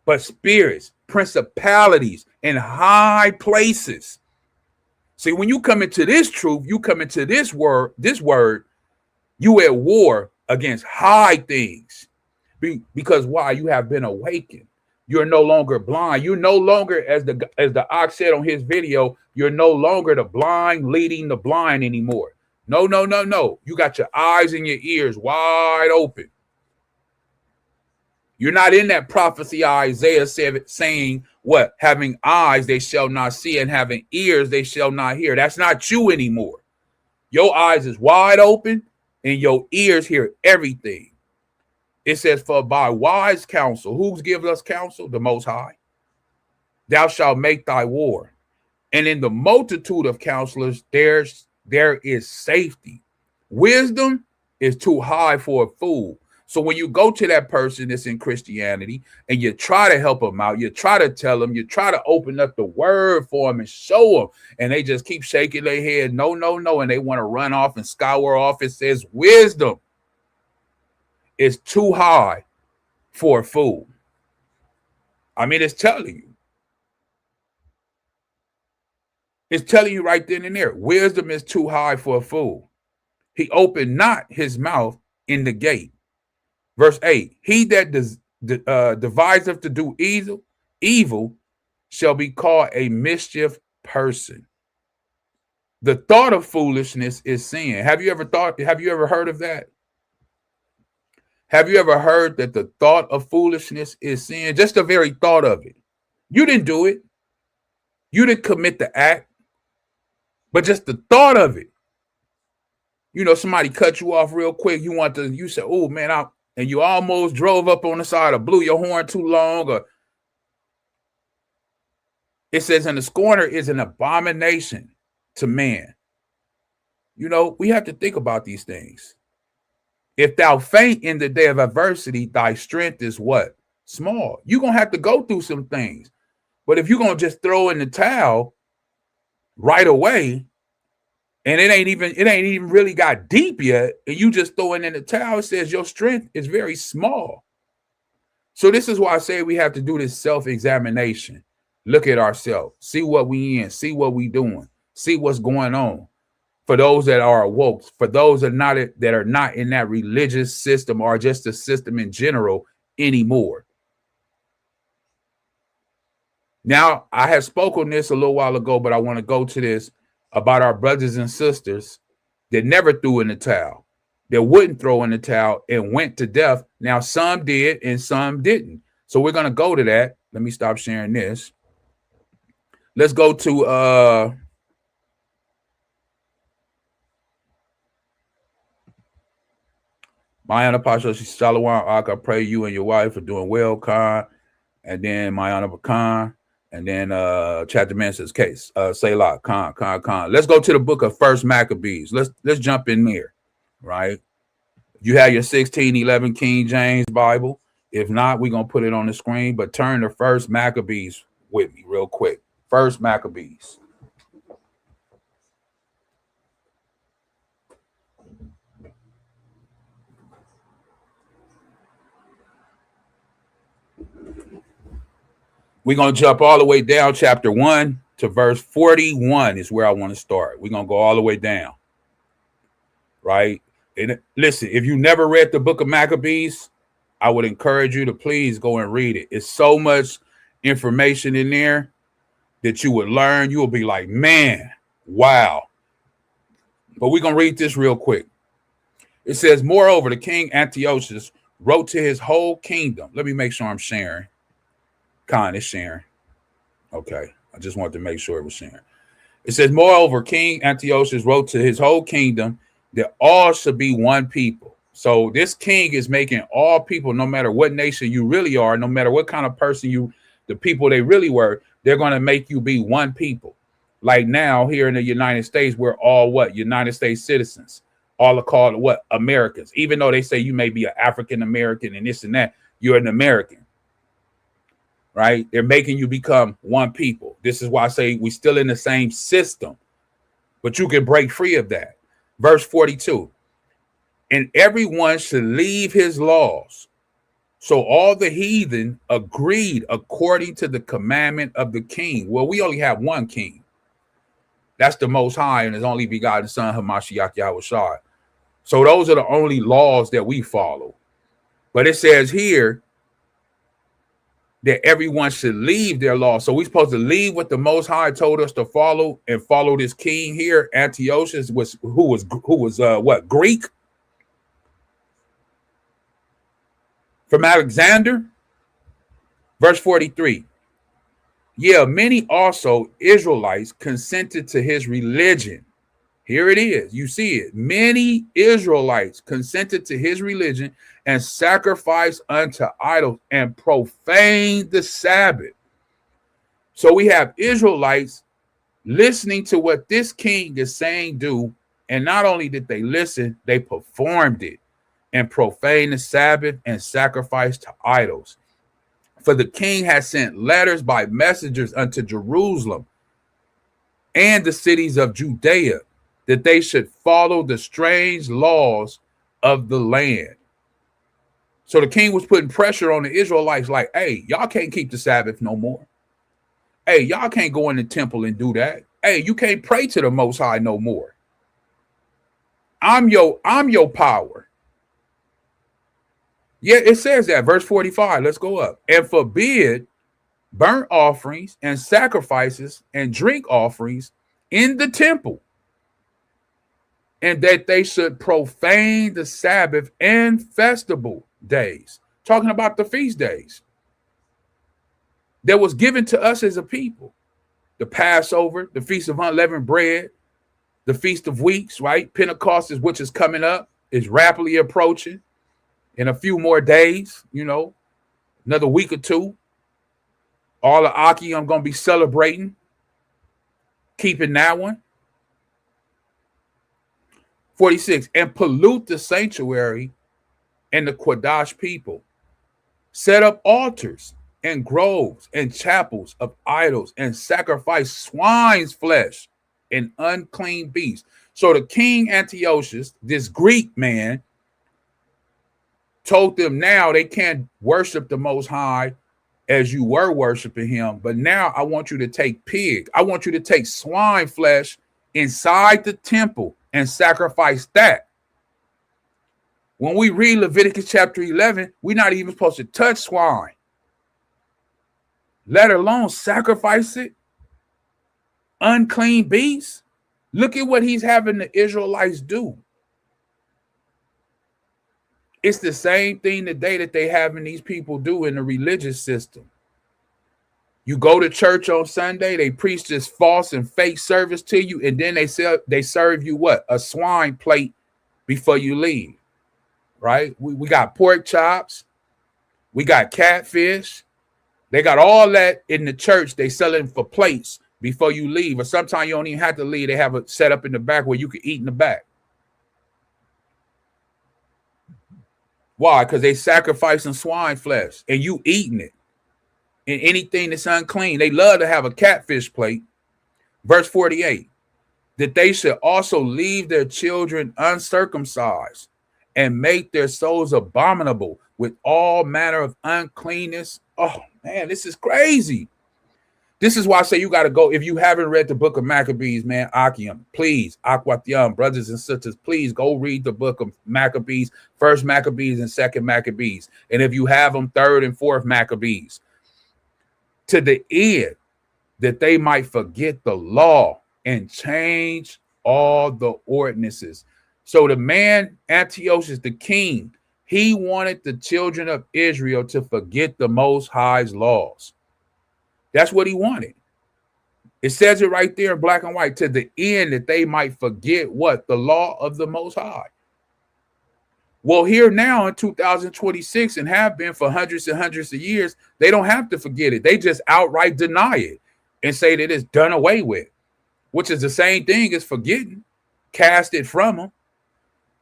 but spirits, principalities, and high places. See, when you come into this truth, you come into this word, you at war against high things. Because why? You have been awakened. You're no longer blind. You're no longer, as the ox said on his video, you're no longer the blind leading the blind anymore. No. You got your eyes and your ears wide open. You're not in that prophecy Isaiah saying what? Having eyes they shall not see, and having ears they shall not hear. That's not you anymore. Your eyes is wide open and your ears hear everything. It says, for by wise counsel, who's given us counsel? The Most High. Thou shalt make thy war. And in the multitude of counselors, there is safety. Wisdom is too high for a fool. So when you go to that person that's in Christianity and you try to help them out, you try to tell them, you try to open up the word for them and show them, and they just keep shaking their head, no, and they want to run off and scour off. It says wisdom is too high for a fool. I mean, it's telling you. It's telling you right then and there. Wisdom is too high for a fool. He opened not his mouth in the gate. Verse 8, he that deviseth to do evil shall be called a mischief person. The thought of foolishness is sin. Have you ever heard of that? Have you ever heard that the thought of foolishness is sin? Just the very thought of it. You didn't do it. You didn't commit the act, but just the thought of it. You know, somebody cut you off real quick. You say, oh man, and you almost drove up on the side or blew your horn too long. Or it says, and the scorner is an abomination to man. You know, we have to think about these things. If thou faint in the day of adversity, thy strength is what? Small. You're going to have to go through some things. But if you're going to just throw in the towel right away, and it ain't even really got deep yet, and you just throwing in the towel, it says your strength is very small. So this is why I say we have to do this self-examination. Look at ourselves, see what we in, see what we doing, see what's going on. For those that are awoke, for those that are not in that religious system or just the system in general anymore. Now, I have spoken this a little while ago, but I want to go to this about our brothers and sisters that never threw in the towel, that wouldn't throw in the towel and went to death. Now, some did and some didn't. So we're going to go to that. Let me stop sharing this. Let's go to Mayana Pasha, Shalawam Ahchyam. I pray you and your wife are doing well, Khan. And then Mayana Khan. And then Chapter Man says case. Selah, Khan. Let's go to the book of First Maccabees. Let's jump in there, right? You have your 1611 King James Bible. If not, we're gonna put it on the screen, but turn to First Maccabees with me real quick. First Maccabees. We're going to jump all the way down, chapter 1 to verse 41 is where I want to start. We're going to go all the way down, right? And listen, if you never read the book of Maccabees, I would encourage you to please go and read it. It's so much information in there that you would learn. You will be like, man, wow. But we're going to read this real quick. It says, moreover, the king Antiochus wrote to his whole kingdom. Let me make sure I'm sharing. Con is sharing. Okay. I just wanted to make sure it was sharing. It says, moreover, King Antiochus wrote to his whole kingdom that all should be one people. So this king is making all people, no matter what nation you really are, no matter what kind of person the people they really were, they're going to make you be one people. Like now here in the United States, we're all what? United States citizens. All are called what? Americans. Even though they say you may be an African American and this and that, you're an American. Right? They're making you become one people. This is why I say we're still in the same system, but you can break free of that. Verse 42, and everyone should leave his laws. So all the heathen agreed according to the commandment of the king. Well, we only have one king. That's the Most High and his only begotten son, Hamashiach Yahushua. So those are the only laws that we follow. But it says here that everyone should leave their law. So we're supposed to leave what the Most High told us to follow and follow this king here, Antiochus, who was what, Greek? From Alexander. Verse 43. Yeah, many also Israelites consented to his religion. Here it is. You see it. Many Israelites consented to his religion and sacrificed unto idols and profaned the Sabbath. So we have Israelites listening to what this king is saying do. And not only did they listen, they performed it and profaned the Sabbath and sacrificed to idols. For the king had sent letters by messengers unto Jerusalem and the cities of Judea, that they should follow the strange laws of the land. So the king was putting pressure on the Israelites like, hey, y'all can't keep the Sabbath no more. Hey, y'all can't go in the temple and do that. Hey, you can't pray to the Most High no more. I'm your power. Yeah, it says that, verse 45. Let's go up. And forbid burnt offerings and sacrifices and drink offerings in the temple, and that they should profane the Sabbath and festival days. Talking about the feast days that was given to us as a people. The Passover, the Feast of Unleavened Bread, the Feast of Weeks, right? Pentecost, which is coming up, is rapidly approaching. In a few more days, another week or two, all of Aki, I'm going to be celebrating, keeping that one. 46, and pollute the sanctuary and the Quadash people. Set up altars and groves and chapels of idols and sacrifice swine's flesh and unclean beasts. So the king Antiochus, this Greek man, told them now they can't worship the Most High as you were worshiping him, but now I want you to take pig. I want you to take swine flesh inside the temple and sacrifice that. When we read Leviticus chapter 11, we're not even supposed to touch swine, let alone sacrifice it. Unclean beasts. Look at what he's having the Israelites do. It's the same thing today that they having these people do in the religious system. You go to church on Sunday, they preach this false and fake service to you, and then they serve you what? A swine plate before you leave, right? We got pork chops, we got catfish, they got all that in the church. They selling for plates before you leave, or sometimes you don't even have to leave. They have it set up in the back where you can eat in the back. Why? Because they sacrificing swine flesh and you eating it. And anything that's unclean, they love to have a catfish plate. Verse 48, that they should also leave their children uncircumcised and make their souls abominable with all manner of uncleanness. Oh, man, this is crazy. This is why I say you got to go. If you haven't read the book of Maccabees, man, Ahchyam, please, Ahchwathyam, brothers and sisters, please go read the book of Maccabees, first Maccabees and second Maccabees. And if you have them, third and fourth Maccabees, to the end that they might forget the law and change all the ordinances. So the man, Antiochus, the king, He wanted the children of Israel to forget the Most High's laws. That's what he wanted. It says it right there in black and white, to the end that they might forget what? The law of the Most High. Well, here now in 2026, and have been for hundreds and hundreds of years, they don't have to forget it. They just outright deny it and say that it's done away with, which is the same thing as forgetting. Cast it from them.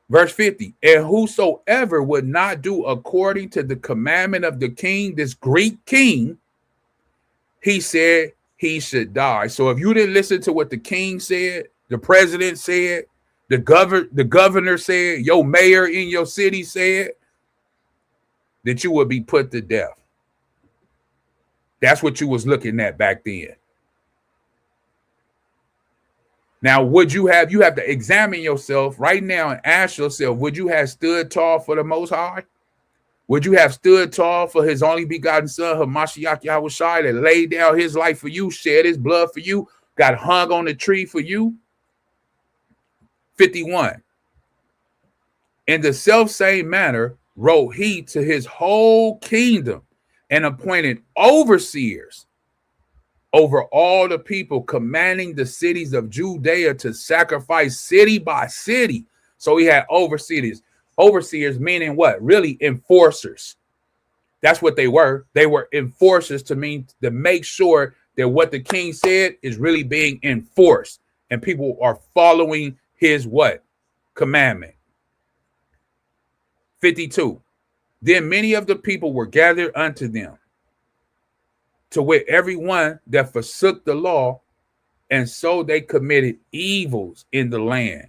Verse 50, and whosoever would not do according to the commandment of the king, this Greek king, he said he should die. So if you didn't listen to what the king said, the president said, the governor said, your mayor in your city said, that you would be put to death. That's what you was looking at back then. Now, would you have to examine yourself right now and ask yourself, would you have stood tall for the Most High? Would you have stood tall for his only begotten son, Hamashiach Yahawashi, that laid down his life for you, shed his blood for you, got hung on the tree for you? 51. In the selfsame manner wrote he to his whole kingdom and appointed overseers over all the people, commanding the cities of Judea to sacrifice city by city. So he had overseers. Overseers meaning what? Really enforcers. That's what they were. They were enforcers, to make sure that what the king said is really being enforced and people are following his what? Commandment. 52. Then many of the people were gathered unto them, to wit, everyone that forsook the law, and so they committed evils in the land,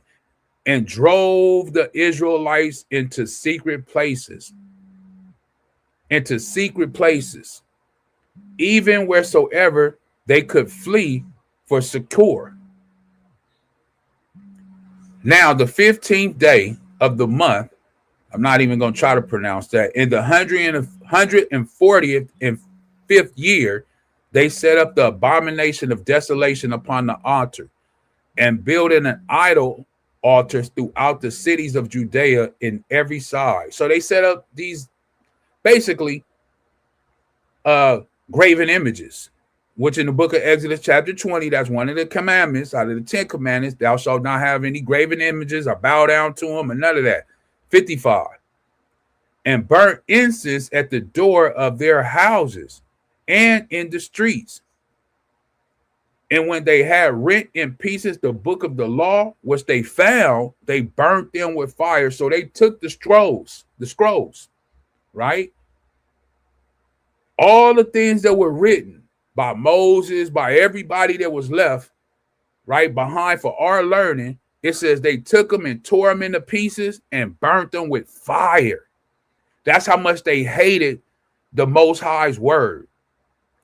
and drove the Israelites into secret places, even wheresoever they could flee for succor. Now, the 15th day of the month, I'm not even going to try to pronounce that, in the 140th and 5th year, they set up the abomination of desolation upon the altar, and building an idol altars throughout the cities of Judea in every side. So they set up these basically graven images, which in the book of Exodus chapter 20, that's one of the commandments out of the 10 commandments. Thou shalt not have any graven images or bow down to them or none of that. 55. And burnt incense at the door of their houses and in the streets. And when they had rent in pieces the book of the law, which they found, they burnt them with fire. So they took the scrolls, right? All the things that were written by Moses, by everybody that was left, right behind for our learning, it says they took them and tore them into pieces and burnt them with fire. That's how much they hated the Most High's word.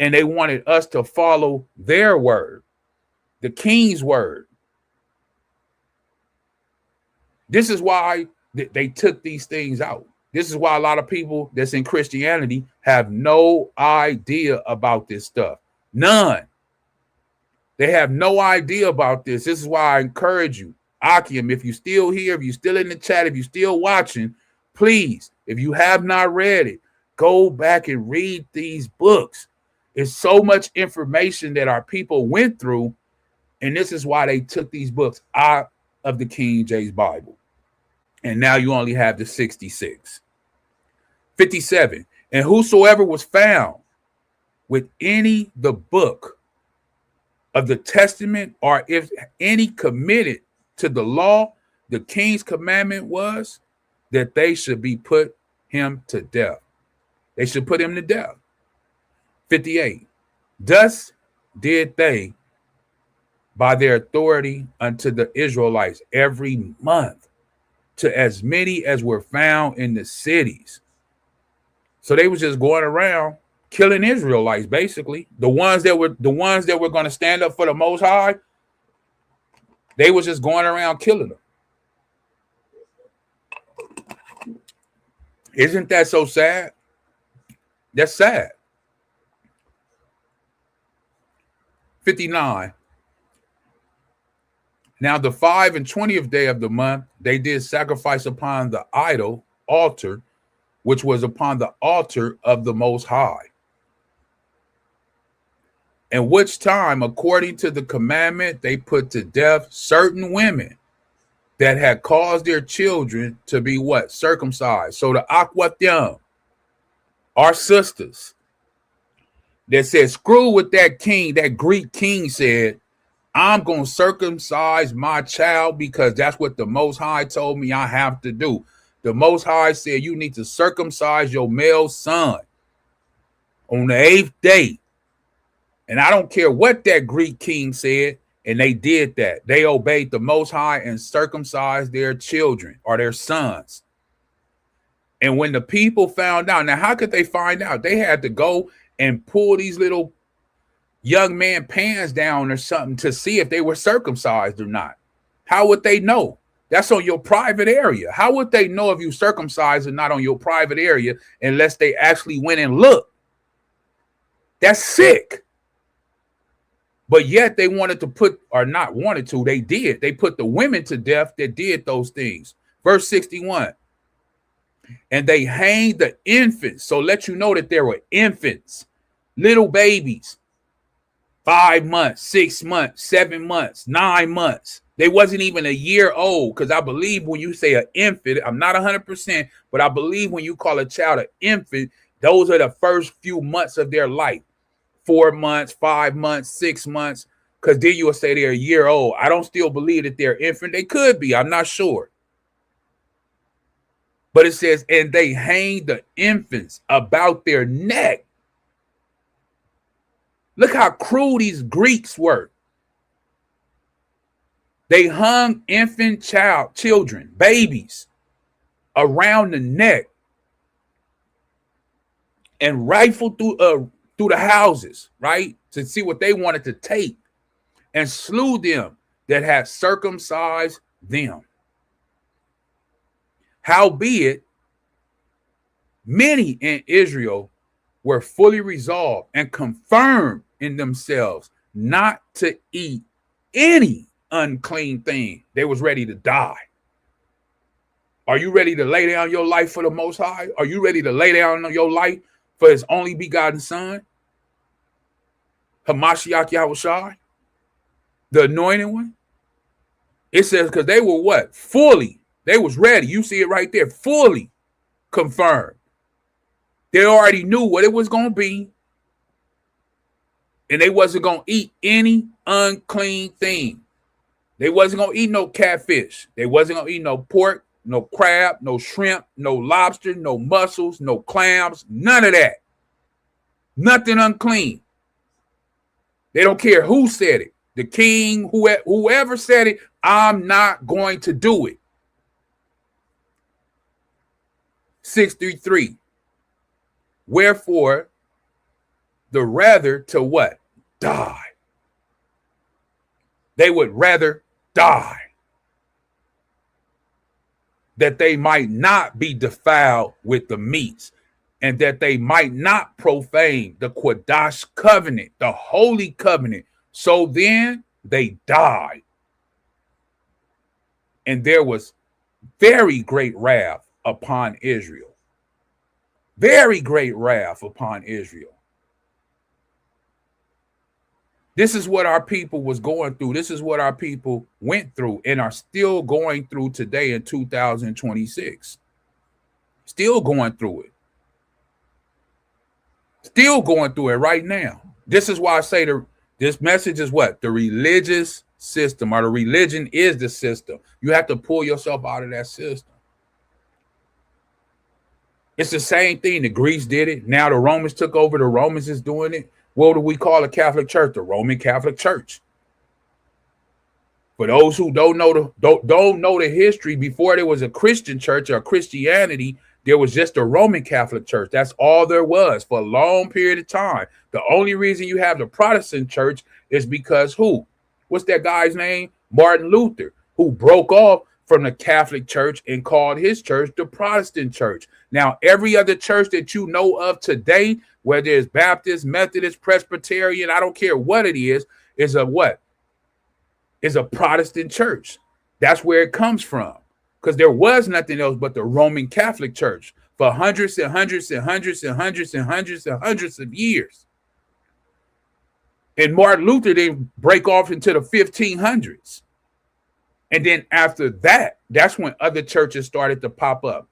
And they wanted us to follow their word, the king's word. This is why they took these things out. This is why a lot of people that's in Christianity have no idea about this stuff. None. They have no idea about this. This is why I encourage you, Ahchyam, if you're still here, if you're still in the chat, if you're still watching, please, if you have not read it, go back and read these books. It's so much information that our people went through, and this is why they took these books out of the King James Bible. And now you only have the 66. 57. And whosoever was found with any the book of the testament, or if any committed to the law, the king's commandment was that they should be put him to death. They should put him to death. 58. Thus did they by their authority unto the Israelites every month, to as many as were found in the cities. So they was just going around killing Israelites, basically. The ones that were going to stand up for the Most High, they was just going around killing them. Isn't that so sad? That's sad. 59. Now the 5 and 20th day of the month, they did sacrifice upon the idol altar which was upon the altar of the Most High. In which time, according to the commandment, they put to death certain women that had caused their children to be what? Circumcised. So the Ahchyam, our sisters, that said, screw with that king, that Greek king said, I'm going to circumcise my child because that's what the Most High told me I have to do. The Most High said you need to circumcise your male son on the 8th day. And I don't care what that Greek king said, and they did that. They obeyed the Most High and circumcised their children or their sons. And when the people found out, now how could they find out? They had to go and pull these little young man pants down or something to see if they were circumcised or not. How would they know? That's on your private area. How would they know if you circumcised or not on your private area unless they actually went and looked? That's sick. But yet they wanted to put, or not wanted to, they did. They put the women to death that did those things. Verse 61. And they hanged the infants. So let you know that there were infants, little babies, 5 months, 6 months, 7 months, 9 months. They wasn't even a year old, because I believe when you say an infant, I'm not 100%, but I believe when you call a child an infant, those are the first few months of their life. 4 months, 5 months, 6 months, because then you will say they're a year old. I don't still believe that they're infant. They could be. I'm not sure. But it says, and they hanged the infants about their neck. Look how cruel these Greeks were. They hung infant children, babies, around the neck and rifled through the houses, right, to see what they wanted to take, and slew them that had circumcised them. Howbeit, many in Israel were fully resolved and confirmed in themselves not to eat any unclean thing. They was ready to die. Are you ready to lay down your life for the Most High? Are you ready to lay down your life for his only begotten son, Hamashiach Yahushua, the anointed one? It says because they were what? Fully. They was ready. You see it right there. Fully confirmed. They already knew what it was going to be. And they wasn't going to eat any unclean thing. They wasn't going to eat no catfish. They wasn't going to eat no pork, no crab, no shrimp, no lobster, no mussels, no clams, none of that. Nothing unclean. They don't care who said it. The king, whoever said it, I'm not going to do it. 6:3. Wherefore, the rather to what? Die. They would rather die, that they might not be defiled with the meats, and that they might not profane the Quadash covenant, the holy covenant. So then they died. And there was very great wrath upon Israel. Very great wrath upon Israel. This is what our people was going through. This is what our people went through and are still going through today in 2026. Still going through it. Still going through it right now. This is why I say this message is what? The religious system, or the religion is the system. You have to pull yourself out of that system. It's the same thing. The Greeks did it. Now the Romans took over. The Romans is doing it. What do we call a Catholic Church? The Roman Catholic Church. For those who don't know the history, before there was a Christian church or Christianity, there was just a Roman Catholic Church. That's all there was for a long period of time. The only reason you have the Protestant church is because who? What's that guy's name? Martin Luther, who broke off from the Catholic Church and called his church the Protestant Church. Now, every other church that you know of today, whether it's Baptist, Methodist, Presbyterian, I don't care what it is a what? Is a Protestant church. That's where it comes from, because there was nothing else but the Roman Catholic Church for hundreds and hundreds and hundreds and hundreds and hundreds and hundreds of years. And Martin Luther didn't break off into the 1500s. And then after that, that's when other churches started to pop up.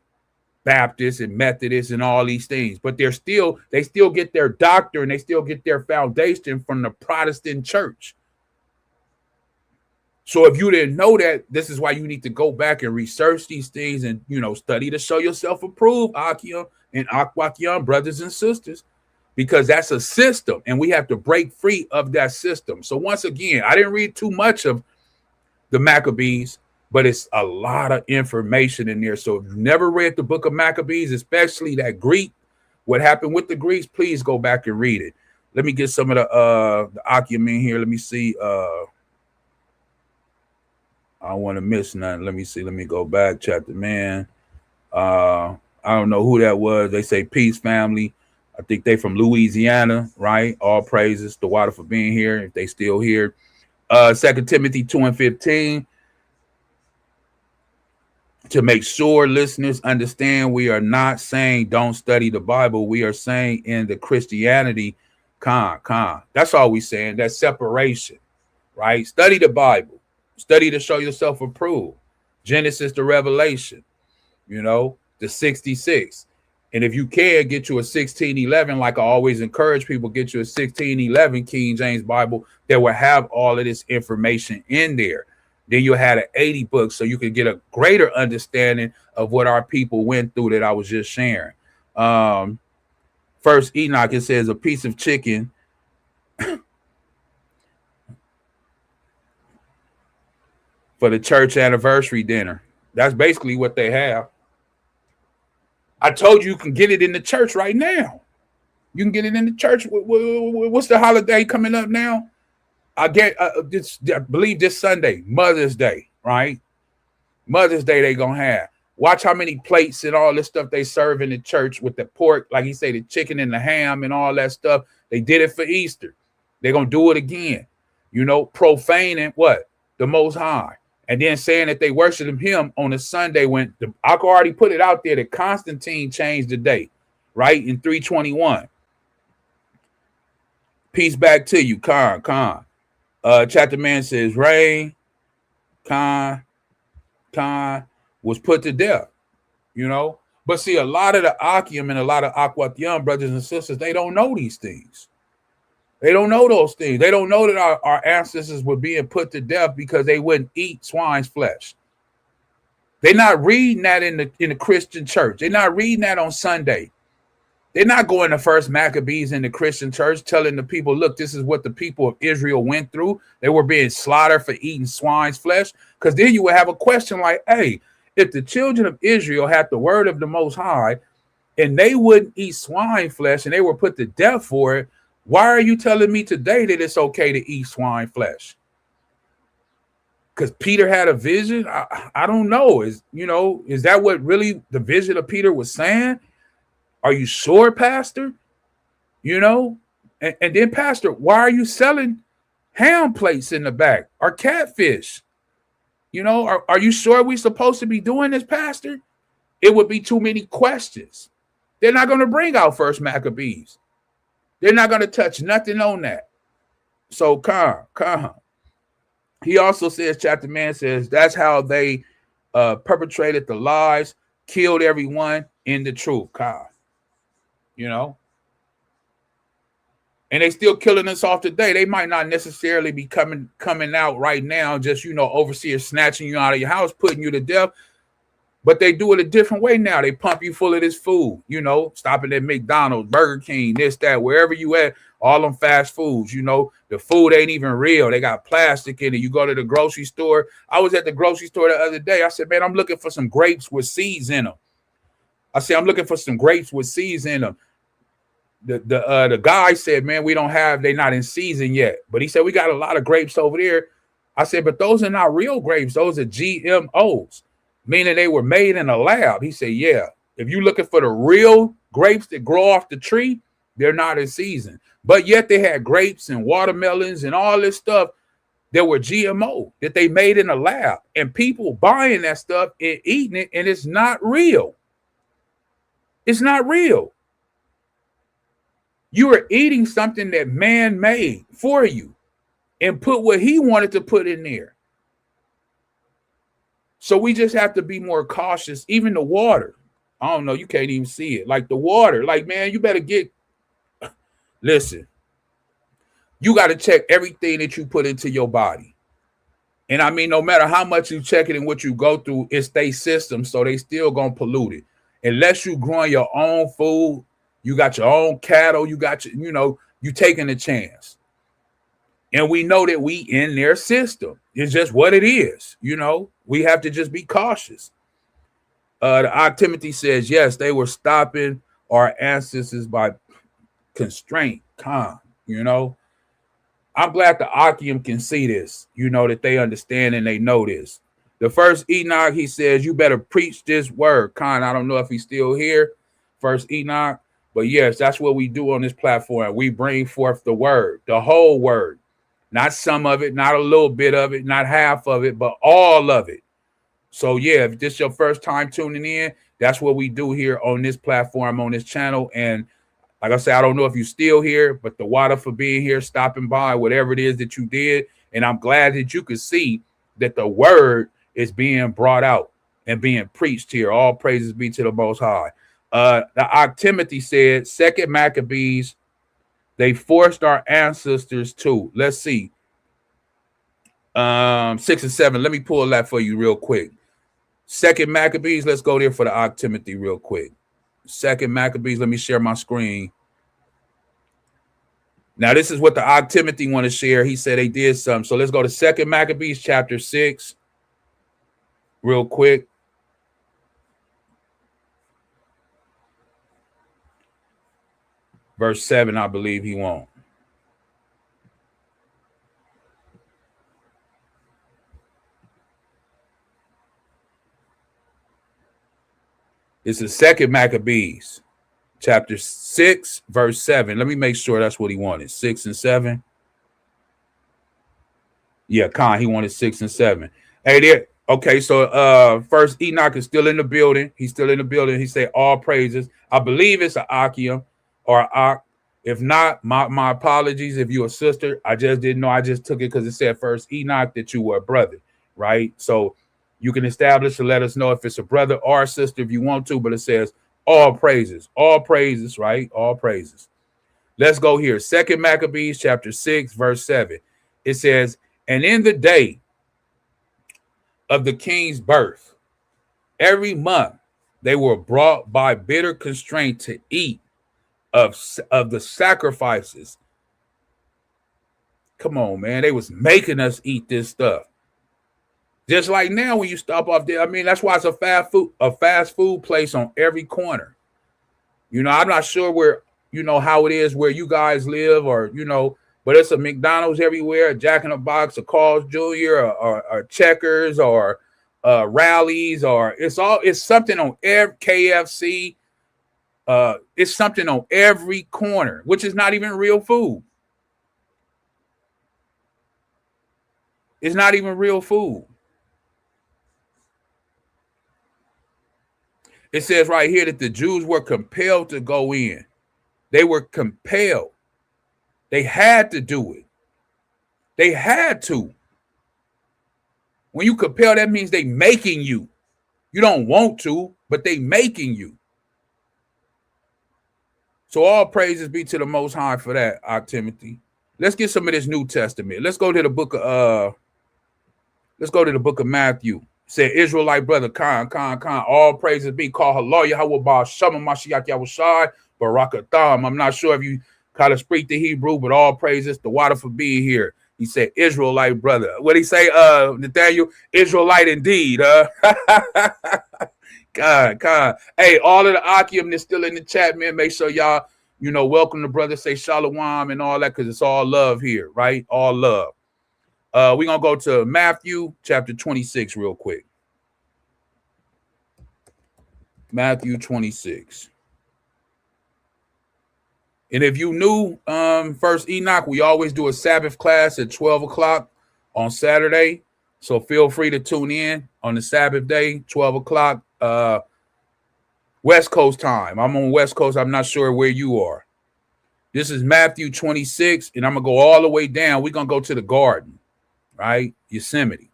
Baptists and Methodists and all these things. But they still get their doctrine, they still get their foundation from the Protestant church. So if you didn't know that, this is why you need to go back and research these things and, study to show yourself approved, Ahchyam and Ahchwathyam, brothers and sisters, because that's a system and we have to break free of that system. So once again, I didn't read too much of the Maccabees, but it's a lot of information in there. So if you've never read the book of Maccabees, especially that Greek, what happened with the Greeks, please go back and read it. Let me get some of the Ahchyam in here. Let me see. I don't want to miss nothing. Let me see. Let me go back. Chapter man. I don't know who that was. They say peace family. I think they from Louisiana, right? All praises to Water for being here, if they still here. 2 Timothy 2:15. To make sure listeners understand, we are not saying don't study the Bible. We are saying in the Christianity, that's all we saying. That separation, right? Study the Bible. Study to show yourself approved. Genesis to Revelation, the 66. And if you can, get you a 1611, like I always encourage people, get you a 1611 King James Bible that will have all of this information in there. Then you'll have an 80 book so you can get a greater understanding of what our people went through that I was just sharing. First Enoch, it says a piece of chicken for the church anniversary dinner. That's basically what they have. I told you can get it in the church right now. You can get it in the church. What's the holiday coming up now? I believe this Sunday, Mother's Day, right? Mother's Day they gonna have. Watch how many plates and all this stuff they serve in the church with the pork, like he say, the chicken and the ham and all that stuff. They did it for Easter. They're gonna do it again. Profaning what? The Most High. And then saying that they worship him on a Sunday when I already put it out there that Constantine changed the date, right? In 321. Peace back to you, Khan. Chapter man says, Rain, Khan was put to death, But see, a lot of the Ahchyam and a lot of Ahchwathyam brothers and sisters, they don't know these things. They don't know those things. They don't know that our ancestors were being put to death because they wouldn't eat swine's flesh. They're not reading that in the Christian church. They're not reading that on Sunday. They're not going to first Maccabees in the Christian church telling the people, look, this is what the people of Israel went through. They were being slaughtered for eating swine's flesh. Because then you would have a question like, hey, if the children of Israel had the word of the Most High and they wouldn't eat swine flesh and they were put to death for it, why are you telling me today that it's okay to eat swine flesh? Because Peter had a vision? I don't know. Is that what really the vision of Peter was saying? Are you sure, Pastor? And then, Pastor, why are you selling ham plates in the back or catfish? Are you sure we're supposed to be doing this, Pastor? It would be too many questions. They're not going to bring out First Maccabees. They're not going to touch nothing on that. So, Khan. He also says, chapter man says, that's how they perpetrated the lies, killed everyone in the truth, Khan. And they still killing us off today. They might not necessarily be coming out right now, just, overseers snatching you out of your house, putting you to death. But they do it a different way now. They pump you full of this food, stopping at McDonald's, Burger King, this, that, wherever you at, all them fast foods, the food ain't even real. They got plastic in it. You go to the grocery store. I was at the grocery store the other day. I said, man, I'm looking for some grapes with seeds in them. I'm looking for some grapes with seeds in them. The guy said, man, they're not in season yet. But he said, we got a lot of grapes over there. I said, but those are not real grapes. Those are GMOs. Meaning they were made in a lab. He said, yeah, if you're looking for the real grapes that grow off the tree, they're not in season. But yet they had grapes and watermelons and all this stuff that were GMO that they made in a lab. And people buying that stuff and eating it, and it's not real. It's not real. You are eating something that man made for you and put what he wanted to put in there. So we just have to be more cautious. Even the water. I don't know. You can't even see it. Like the water. Like, man, you better listen. You got to check everything that you put into your body. And I mean, no matter how much you check it and what you go through, it's their system. So they still going to pollute it. Unless you growing your own food, you got your own cattle, you got you taking a chance. And we know that we in their system. It's just what it is. We have to just be cautious. The Timothy says, yes, they were stopping our ancestors by constraint. I'm glad the Akim can see this, that they understand and they know this. The first Enoch, he says, you better preach this word. I don't know if he's still here, first Enoch. But yes, that's what we do on this platform. We bring forth the word, the whole word. Not some of it, not a little bit of it, not half of it, but all of it. So yeah, if this is your first time tuning in, that's what we do here on this platform, on this channel. And like I said, I don't know if you're still here, but the water for being here, stopping by, whatever it is that you did. And I'm glad that you could see that the word is being brought out and being preached here. All praises be to the Most High. The Timothy said, 2nd Maccabees, they forced our ancestors to. Let's see. 6 and 7. Let me pull that for you real quick. 2nd Maccabees, let's go there for the Timothy real quick. 2nd Maccabees, let me share my screen. Now, this is what the Timothy want to share. He said they did something. So let's go to 2nd Maccabees chapter 6 real quick. Verse 7, I believe he won't. This is 2nd Maccabees, chapter 6, verse 7. Let me make sure that's what he wanted. 6 and 7. Yeah, he wanted 6 and 7. Hey there. Okay, so first Enoch is still in the building. He's still in the building. He said all praises. I believe it's an Achium or Ak. If not, my apologies. If you're a sister, I just didn't know. I just took it because it said first Enoch that you were a brother, right? So you can establish and let us know if it's a brother or a sister if you want to, but it says all praises, right? All praises. Let's go here. 2nd Maccabees chapter 6, verse 7. It says, and in the day of the king's birth, every month they were brought by bitter constraint to eat of the sacrifices. Come on, man. They was making us eat this stuff. Just like now when you stop off there. I mean, that's why it's a fast food place on every corner. I'm not sure where, how it is where you guys live or, but it's a McDonald's everywhere, a Jack in the Box, a Carl's Jr., or Checkers, or Rallies, or it's something on every KFC. It's something on every corner, which is not even real food. It's not even real food. It says right here that the Jews were compelled to go in. They were compelled. They had to do it. They had to. When you compel, that means they making you. You don't want to, but they making you. So all praises be to the Most High for that, Timothy. Let's get some of this New Testament. Let's go to the book of Matthew. Said Israelite brother, Khan. All praises be called Halal Yahawah Shama Mashiach Yahushai Barakatham. I'm not sure if you kind of speak the Hebrew, but all praises the water for being here. He said Israelite brother. What did he say, Nathaniel? Israelite indeed. God. Hey, all of the Akim that's still in the chat, man, make sure y'all, welcome the brother, say Shalawam and all that, because it's all love here, right? All love. We're going to go to Matthew chapter 26 real quick. Matthew 26. And if you knew first Enoch, we always do a Sabbath class at 12 o'clock on Saturday. So feel free to tune in on the Sabbath day, 12 o'clock. We're West Coast time. I'm on West Coast. I'm not sure where you are. This is Matthew 26, and I'm going to go all the way down. We're going to go to the garden, right? Yosemite.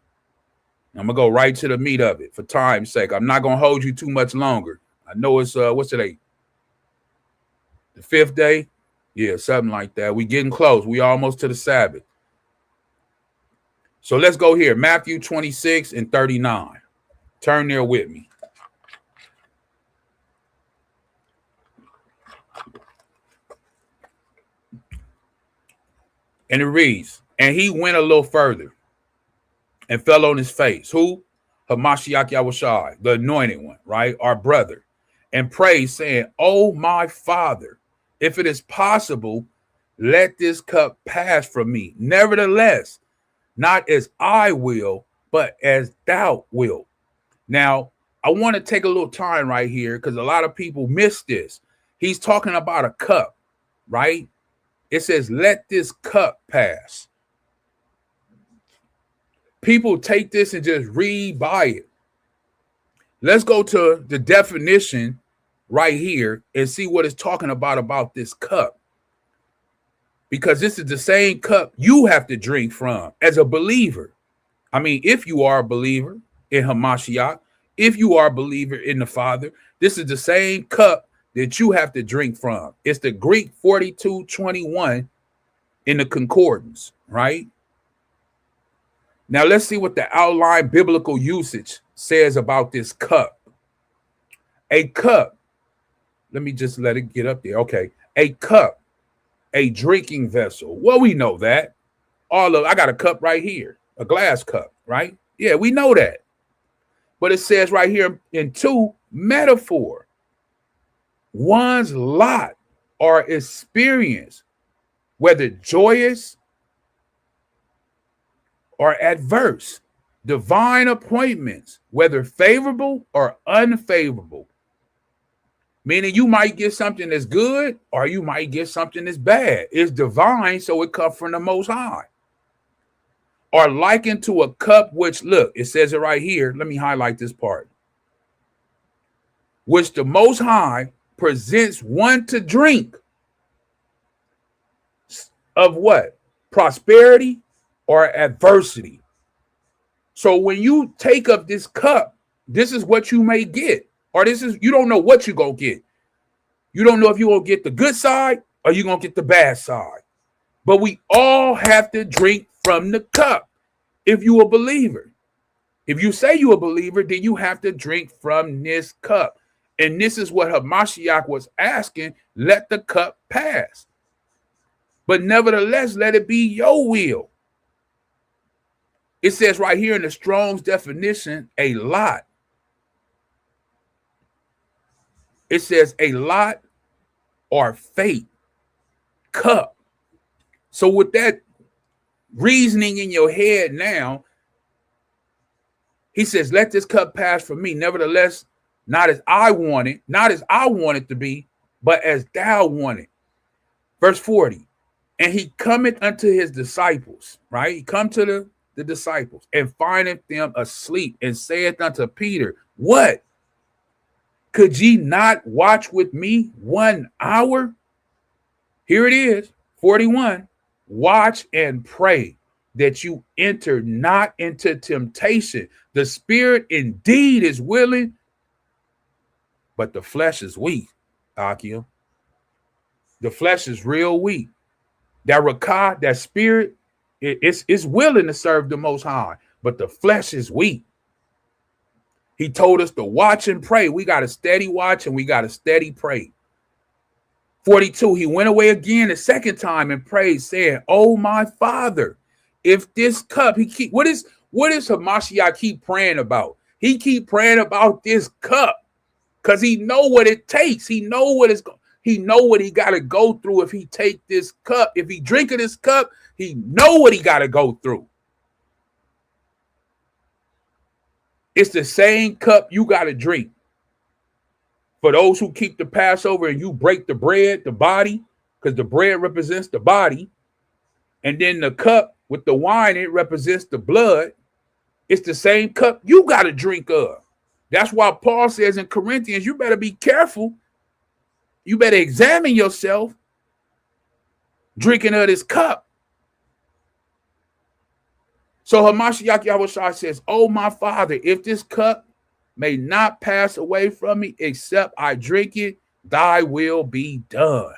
I'm going to go right to the meat of it for time's sake. I'm not going to hold you too much longer. I know it's, what's today? The 5th day? Yeah, something like that. We getting close. We almost to the Sabbath. So let's go here. Matthew 26 and 39. Turn there with me. And it reads, and he went a little further and fell on his face. Who? Hamashiach Yahushua, the anointed one, right? Our brother. And prayed, saying, oh, my Father, if it is possible, let this cup pass from me. Nevertheless, not as I will, but as thou wilt. Now, I want to take a little time right here because a lot of people miss this. He's talking about a cup, right? It says, let this cup pass. People take this and just read by it. Let's go to the definition right here and see what it's talking about this cup. Because this is the same cup you have to drink from as a believer. I mean, if you are a believer in Hamashiach, if you are a believer in the Father, this is the same cup that you have to drink from. It's the Greek 4221 in the concordance, right? Now let's see what the outline biblical usage says about this cup. A cup, let me just let it get up there. Okay, a cup, a drinking vessel. Well, we know that. I got a cup right here, a glass cup, right? Yeah, we know that. But it says right here in 2, metaphor. One's lot or experience, whether joyous or adverse, divine appointments, whether favorable or unfavorable. Meaning you might get something that's good or you might get something that's bad. It's divine, so it comes from the Most High. Or likened to a cup which, look, it says it right here. Let me highlight this part. Which the Most High presents one to drink of what? Prosperity or adversity. So when you take up this cup, this is what you may get. Or you don't know what you're going to get. You don't know if you're going to get the good side or you're going to get the bad side. But we all have to drink from the cup if you're a believer. If you say you're a believer, then you have to drink from this cup. And this is what Hamashiach was asking, let the cup pass. But nevertheless, let it be your will. It says right here in the Strong's definition, a lot. It says a lot or fate, cup. So with that reasoning in your head now, he says, let this cup pass from me. Nevertheless, not as I want it, not as I want it to be, but as thou want it. Verse 40, and he cometh unto his disciples, right? He come to the disciples and findeth them asleep and saith unto Peter, what? Could ye not watch with me 1 hour? Here it is, 41. Watch and pray that you enter not into temptation. The spirit indeed is willing, but the flesh is weak, Ahchyam. The flesh is real weak. That rakah, that spirit, it's willing to serve the Most High, but the flesh is weak. He told us to watch and pray. We got to steady watch and we got to steady pray. 42, he went away again the second time and prayed, saying, oh, my Father, if this cup, what is Hamashiach keep praying about? He keep praying about this cup because he know what it takes. He know what he got to go through if he take this cup. If he drink of this cup, he know what he got to go through. It's the same cup you got to drink. For those who keep the Passover and you break the bread, the body, because the bread represents the body, and then the cup with the wine, it represents the blood. It's the same cup you got to drink of. That's why Paul says in Corinthians, you better be careful. You better examine yourself drinking of this cup. So Hamashiach Yahushua says, oh, my Father, if this cup may not pass away from me except I drink it, thy will be done.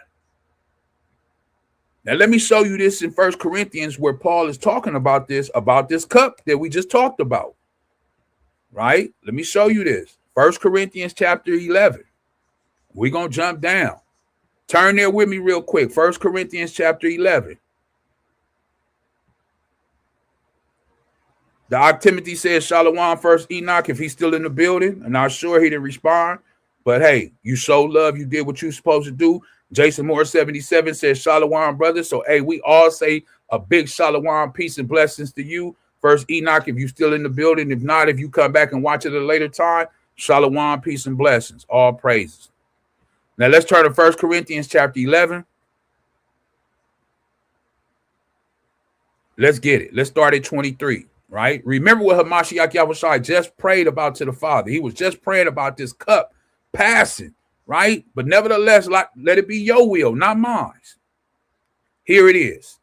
Now, let me show you this in 1 Corinthians where Paul is talking about this cup that we just talked about, right? Let me show you this. 1 Corinthians chapter 11. We're going to jump down. Turn there with me real quick. 1 Corinthians chapter 11. The Timothy says, Shalawam first Enoch, if he's still in the building. I'm not sure he didn't respond. But hey, you showed love. You did what you're supposed to do. Jason Moore 77 says, Shalawam, brother. So, hey, we all say a big Shalawam, peace and blessings to you. First Enoch, if you're still in the building. If not, if you come back and watch it at a later time, Shalawam, peace and blessings. All praises. Now, let's turn to 1 Corinthians chapter 11. Let's get it. Let's start at 23. Right? Remember what Hamashiach Yahushua just prayed about to the Father. He was just praying about this cup passing, right? But nevertheless, let it be your will, not mine. Here it is.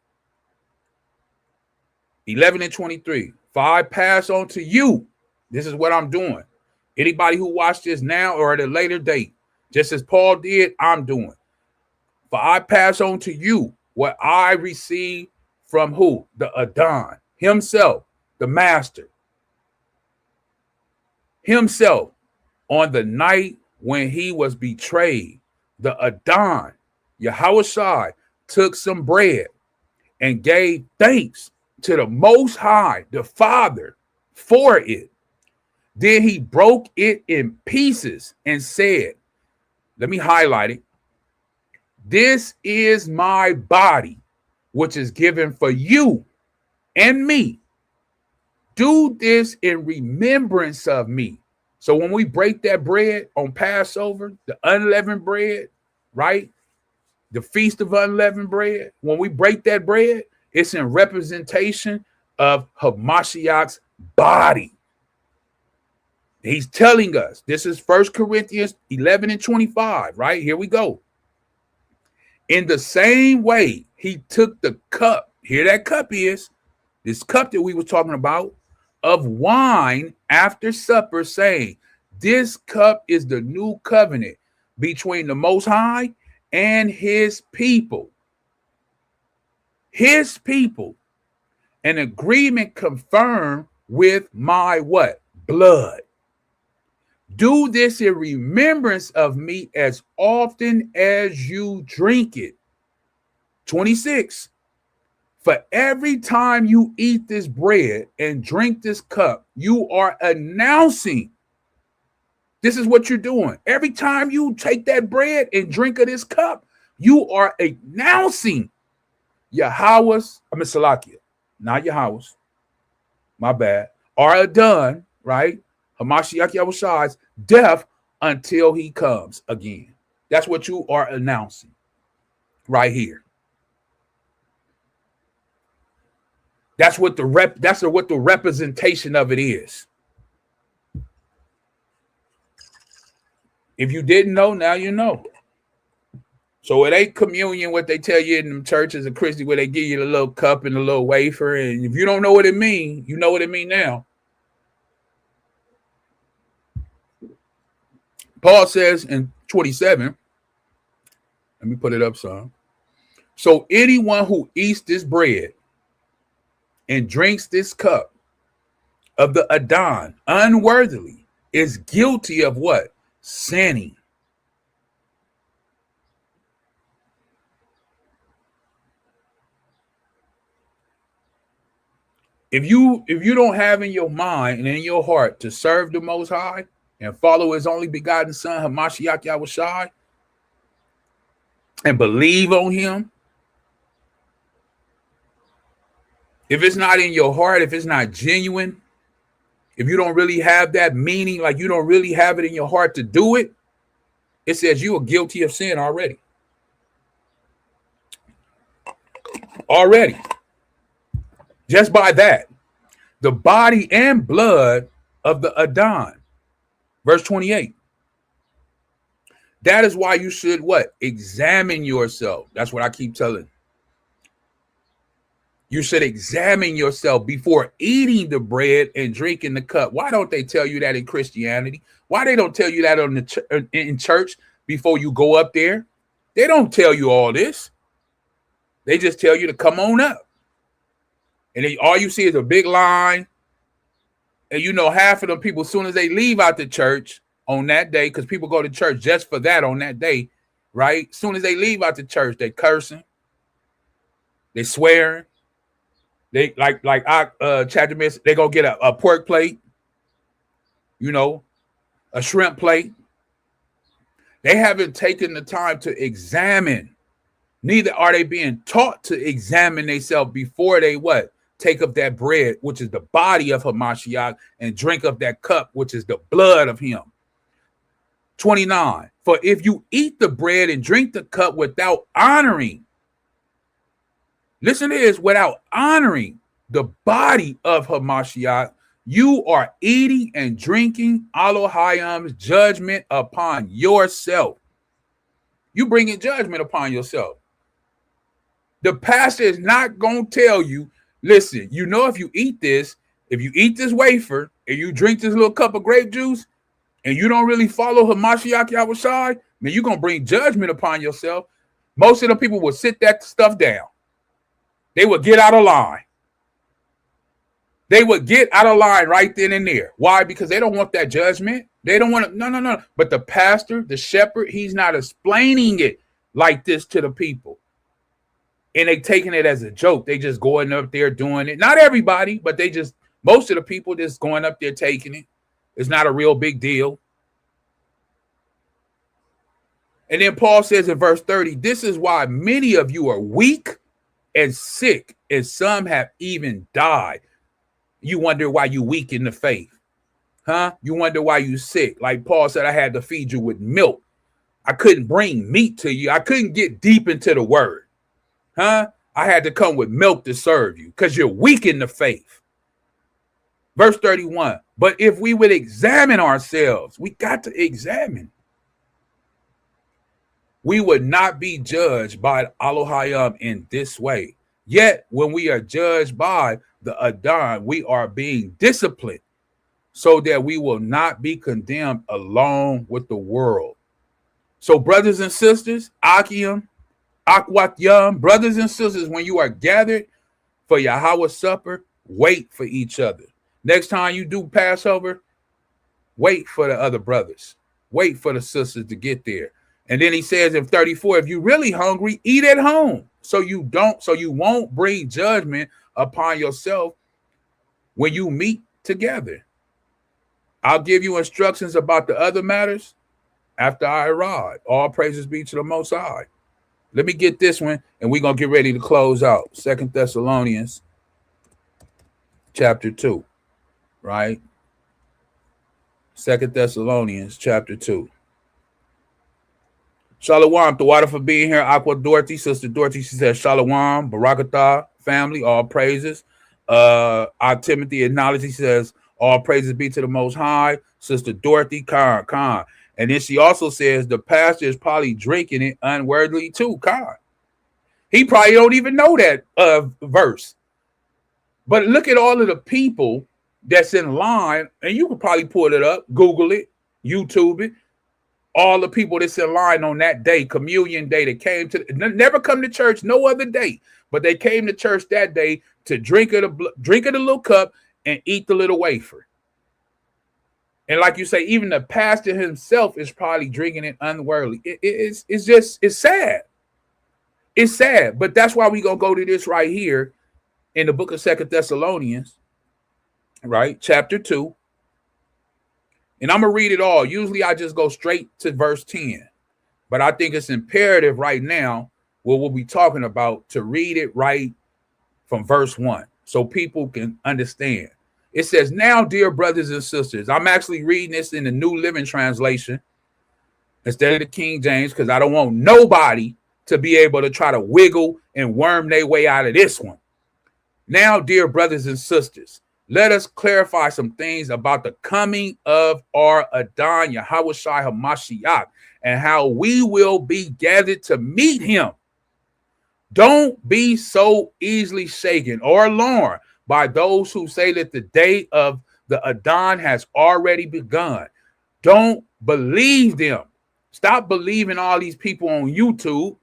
11 and 23. For I pass on to you. This is what I'm doing. Anybody who watched this now or at a later date, just as Paul did, I'm doing. For I pass on to you what I received from who? The Adon, himself. The master himself on the night when he was betrayed, the Adon, Yahushua, took some bread and gave thanks to the Most High, the Father, for it. Then he broke it in pieces and said, let me highlight it. This is my body, which is given for you and me. Do this in remembrance of me. So when we break that bread on Passover, the unleavened bread, right? The feast of unleavened bread. When we break that bread, it's in representation of Hamashiach's body. He's telling us, this is 1 Corinthians 11 and 25, right? Here we go. In the same way, he took the cup. Here that cup is. This cup that we were talking about, of wine after supper, saying, this cup is the new covenant between the Most High and his people. His people. An agreement confirmed with my what? Blood. Do this in remembrance of me as often as you drink it. 26. For every time you eat this bread and drink this cup, you are announcing. This is what you're doing. Every time you take that bread and drink of this cup, you are announcing Yahweh's, Salakia, not Yahweh's, my bad, are done, right? Hamashiach Yahushua's death until he comes again. That's what you are announcing right here. That's what the representation of it is. If you didn't know, now you know. So it ain't communion what they tell you in them churches of Christianity where they give you the little cup and the little wafer. And if you don't know what it means, you know what it means now. Paul says in 27, let me put it up some. So anyone who eats this bread and drinks this cup of the Adon unworthily is guilty of what? Sinning. If you don't have in your mind and in your heart to serve the Most High and follow his only begotten son, Hamashiach Yahushua, and believe on him, if it's not in your heart, if it's not genuine, if you don't really have that meaning, like you don't really have it in your heart to do it, it says you are guilty of sin already. Already. Just by that. The body and blood of the Adon, Verse 28. That is why you should what? Examine yourself. That's what I keep telling. You should examine yourself before eating the bread and drinking the cup. Why don't they tell you that in Christianity? Why they don't tell you that in church before you go up there? They don't tell you all this. They just tell you to come on up. And then all you see is a big line. And you know, half of them people, as soon as they leave out the church on that day, because people go to church just for that on that day, right? As soon as they leave out the church, they cursing, they swearing. They chapter miss, they gonna get a pork plate, you know, a shrimp plate. They haven't taken the time to examine. Neither are they being taught to examine themselves before they what? Take up that bread, which is the body of Hamashiach, and drink of that cup, which is the blood of him. 29. For if you eat the bread and drink the cup without honoring, listen to this, without honoring the body of Hamashiach, you are eating and drinking Elohim's judgment upon yourself. You bringing judgment upon yourself. The pastor is not going to tell you, listen, you know, if you eat this wafer and you drink this little cup of grape juice and you don't really follow Hamashiach Yahushai, then you're going to bring judgment upon yourself. Most of the people will sit that stuff down. They would get out of line. They would get out of line right then and there. Why? Because they don't want that judgment. They don't want to. No. But the pastor, the shepherd, he's not explaining it like this to the people. And they taking it as a joke. They just going up there doing it. Not everybody, but most of the people just going up there taking it. It's not a real big deal. And then Paul says in verse 30, this is why many of you are weak and sick, and some have even died. You wonder why you weak in the faith. Huh? You wonder why you sick. Like Paul said, I had to feed you with milk. I couldn't bring meat to you. I couldn't get deep into the word. Huh? I had to come with milk to serve you because you're weak in the faith. Verse 31. But if we would examine ourselves, we got to examine. We would not be judged by Elohim in this way. Yet, when we are judged by the Adon, we are being disciplined so that we will not be condemned along with the world. So, brothers and sisters, Ahchyam Ahchwathyam, brothers and sisters, when you are gathered for Yahweh's supper, wait for each other. Next time you do Passover, wait for the other brothers. Wait for the sisters to get there. And then he says in 34, if you're really hungry, eat at home. So you won't bring judgment upon yourself when you meet together. I'll give you instructions about the other matters after I arrive. All praises be to the Most High. Let me get this one, and we're going to get ready to close out. 2 Thessalonians chapter 2, right? 2 Thessalonians chapter 2. Shalawam, the water for being here. Aqua Dorothy, Sister Dorothy, she says, Shalawam, Barakatah, family, all praises. Our Timothy acknowledges, he says, all praises be to the Most High. Sister Dorothy, Khan. And then she also says the pastor is probably drinking it unworthily too, Khan. He probably don't even know that verse. But look at all of the people that's in line, and you could probably pull it up, Google it, YouTube it. All the people that's in line on that day, communion day, that came to never come to church no other day, but they came to church that day to drink of the little cup and eat the little wafer. And like you say, even the pastor himself is probably drinking it unworthily. It's sad. It's sad, but that's why we're gonna go to this right here in the book of 2 Thessalonians, right? Chapter 2. And I'm going to read it all. Usually I just go straight to verse 10. But I think it's imperative right now, what we'll be talking about, to read it right from verse 1 so people can understand. It says, now, dear brothers and sisters, I'm actually reading this in the New Living Translation instead of the King James because I don't want nobody to be able to try to wiggle and worm their way out of this one. Now, dear brothers and sisters, let us clarify some things about the coming of our Adon Yahawashi HaMashiach and how we will be gathered to meet him. Don't be so easily shaken or alarmed by those who say that the day of the Adon has already begun. Don't believe them. Stop believing all these people on YouTube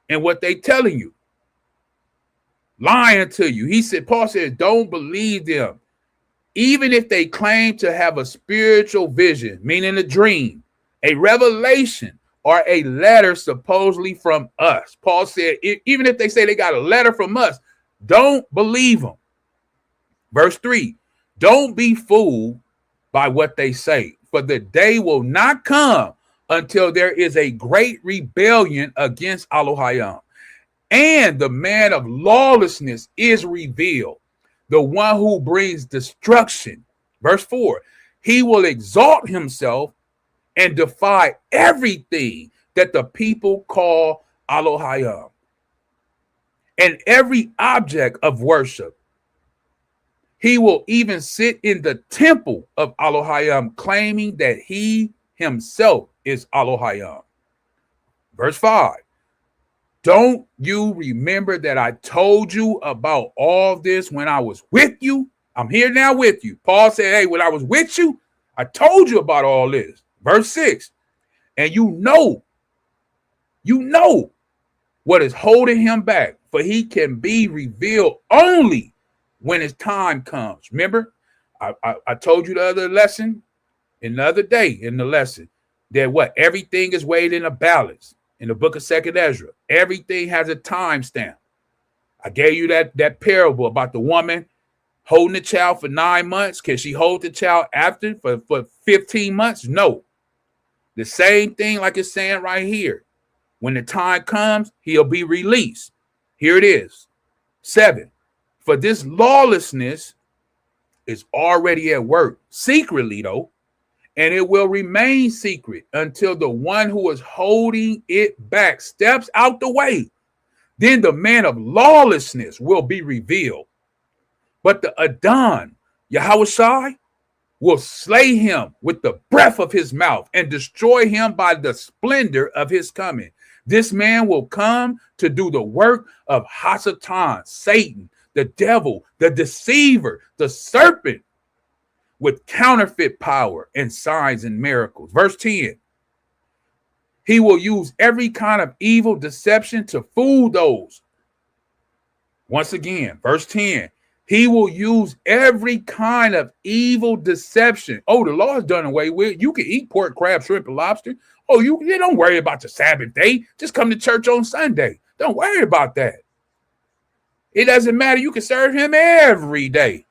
and what they telling you, lying to you. Paul said, don't believe them. Even if they claim to have a spiritual vision, meaning a dream, a revelation, or a letter supposedly from us. Paul said, even if they say they got a letter from us, don't believe them. Verse 3, don't be fooled by what they say, for the day will not come until there is a great rebellion against Elohim, and the man of lawlessness is revealed, the one who brings destruction. Verse 4, he will exalt himself and defy everything that the people call Elohim and every object of worship. He will even sit in the temple of Elohim, claiming that he himself is Elohim. Verse 5, don't you remember that I told you about all this when I was with you? I'm here now with you. Paul said, hey, when I was with you, I told you about all this. Verse 6, and you know what is holding him back, for he can be revealed only when his time comes. Remember, I told you the other lesson, in the other day in the lesson, that everything is weighed in a balance in the book of 2nd Ezra. Everything has a time stamp. I gave you that parable about the woman holding the child for 9 months. Can she hold the child after for 15 months? No. The same thing like it's saying right here. When the time comes, he'll be released. Here it is. 7. For this lawlessness is already at work, secretly though, and it will remain secret until the one who is holding it back steps out the way. Then the man of lawlessness will be revealed. But the Adon, Yahawashi, will slay him with the breath of his mouth and destroy him by the splendor of his coming. This man will come to do the work of Hasatan, Satan, the devil, the deceiver, the serpent, with counterfeit power and signs and miracles. Verse 10, he will use every kind of evil deception to fool those. Once again, verse 10, he will use every kind of evil deception. Oh, the law is done away with. You can eat pork, crab, shrimp, and lobster. Oh, you don't worry about the Sabbath day. Just come to church on Sunday. Don't worry about that. It doesn't matter. You can serve him every day.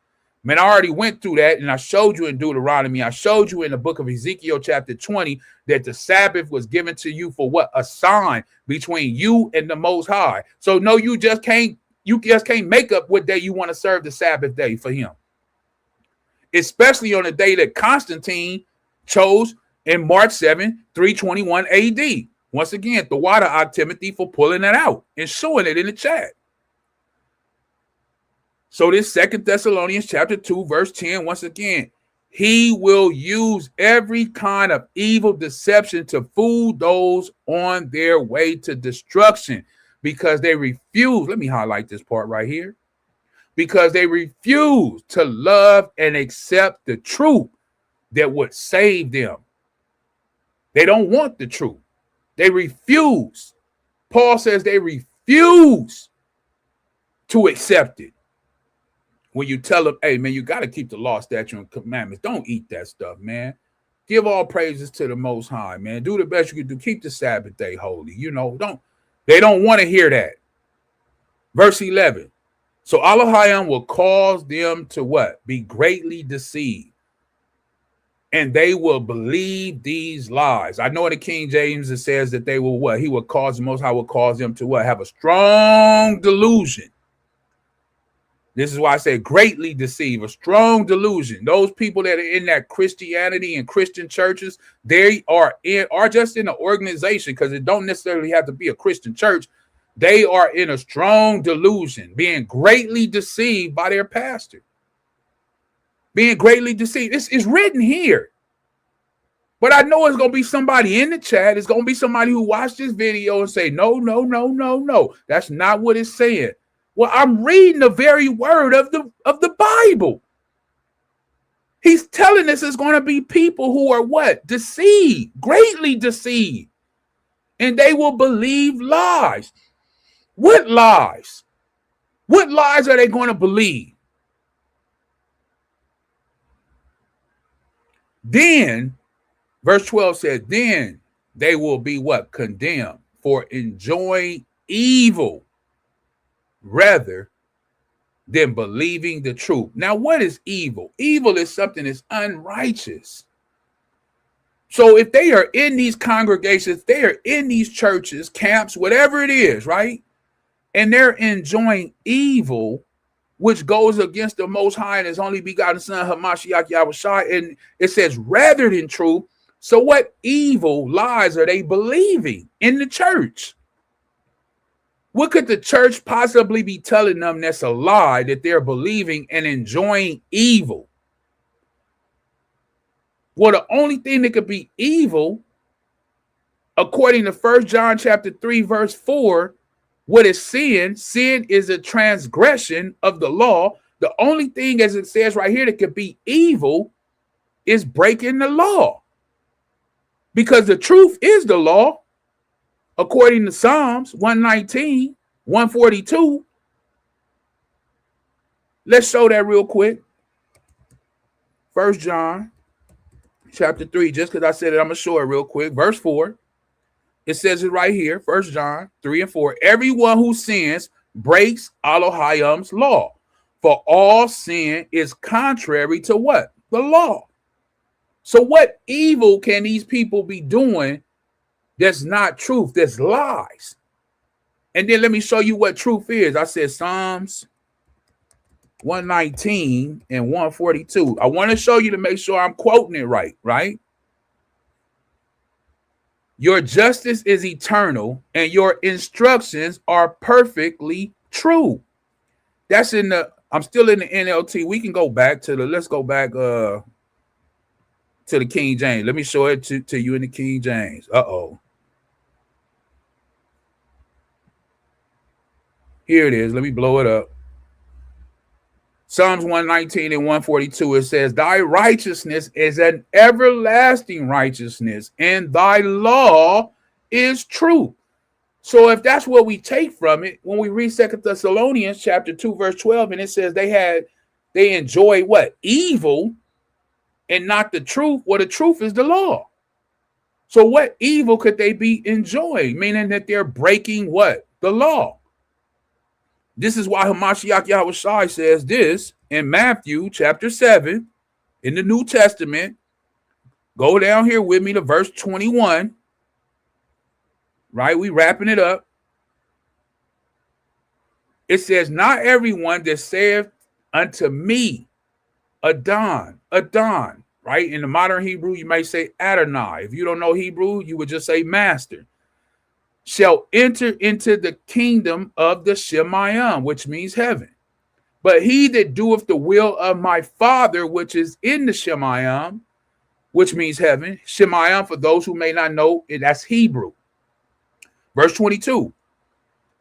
Man, I already went through that, and I showed you in Deuteronomy. I showed you in the book of Ezekiel chapter 20 that the Sabbath was given to you for what? A sign between you and the Most High. So no, you just can't make up what day you want to serve the Sabbath day for him. Especially on the day that Constantine chose in March 7, 321 AD. Once again, the water Timothy for pulling that out and showing it in the chat. So this 2 Thessalonians chapter 2, verse 10, once again, he will use every kind of evil deception to fool those on their way to destruction, because they refuse. Let me highlight this part right here. Because they refuse to love and accept the truth that would save them. They don't want the truth. They refuse. Paul says they refuse to accept it. When you tell them, hey, man, you got to keep the law, statute, and commandments. Don't eat that stuff, man. Give all praises to the Most High, man. Do the best you can do. Keep the Sabbath day holy. They don't want to hear that. Verse 11. So Elohim will cause them to what? Be greatly deceived. And they will believe these lies. I know in the King James it says that they will what? He will cause, the Most High will cause them to what? Have a strong delusion. This is why I say greatly deceive, a strong delusion. Those people that are in that Christianity and Christian churches, they are just in an organization, because it don't necessarily have to be a Christian church. They are in a strong delusion, being greatly deceived by their pastor. being greatly deceived. It's written here. But I know it's going to be somebody in the chat. It's going to be somebody who watched this video and say, no, no, no, no, no. That's not what it's saying. Well, I'm reading the very word of the Bible. He's telling us it's going to be people who are what? Deceived, greatly deceived. And they will believe lies. What lies? What lies are they going to believe? Then, verse 12 says, then they will be what? Condemned for enjoying evil rather than believing the truth. Now, what is evil? Evil is something that's unrighteous. So if they are in these congregations, they are in these churches, camps, whatever it is, right? And they're enjoying evil, which goes against the Most High and His only begotten Son, Hamashiach Yahawashi, and it says rather than truth. So what evil lies are they believing in the church? What could the church possibly be telling them that's a lie that they're believing and enjoying evil? Well, the only thing that could be evil, according to 1 John chapter 3, verse 4, what is sin? Sin is a transgression of the law. The only thing, as it says right here, that could be evil is breaking the law. Because the truth is the law, according to Psalms 119, 142. Let's show that real quick. 1 John chapter 3, just because I said it, I'm going to show it real quick. Verse 4. It says it right here, 1 John 3 and 4. Everyone who sins breaks Elohim's law. For all sin is contrary to what? The law. So what evil can these people be doing that's not truth, that's lies? And then let me show you what truth is. I said Psalms 119 and 142. I want to show you to make sure I'm quoting it right, right? Your justice is eternal and your instructions are perfectly true. That's in the, I'm still in the NLT. We can go back to the, let's go back to the King James. Let me show it to you in the King James. Uh-oh. Here it is. Let me blow it up. Psalms 119 and 142, it says, thy righteousness is an everlasting righteousness, and thy law is true. So if that's what we take from it, when we read 2 Thessalonians chapter 2, verse 12, and it says they enjoy what? Evil and not the truth. Well, the truth is the law. So what evil could they be enjoying? Meaning that they're breaking what? The law. This is why Hamashiach Yahawashi says this in Matthew chapter 7 in the New Testament. Go down here with me to verse 21. Right? We wrapping it up. It says, not everyone that saith unto me, Adon, right? In the modern Hebrew, you may say Adonai. If you don't know Hebrew, you would just say master. Shall enter into the kingdom of the Shemayim, which means heaven. But he that doeth the will of my Father, which is in the Shemayim, which means heaven. Shemayim, for those who may not know, that's Hebrew. Verse 22.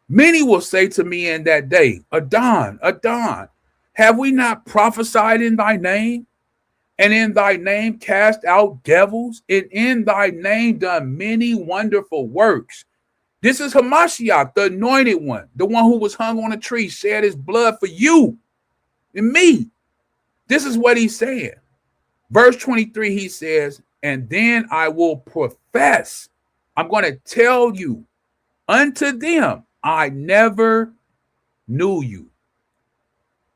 Many will say to me in that day, Adon, Adon, have we not prophesied in thy name? And in thy name cast out devils? And in thy name done many wonderful works? This is Hamashiach, the anointed one, the one who was hung on a tree, shed his blood for you and me. This is what he's saying. Verse 23, he says, and then I will profess, I'm going to tell you unto them, I never knew you.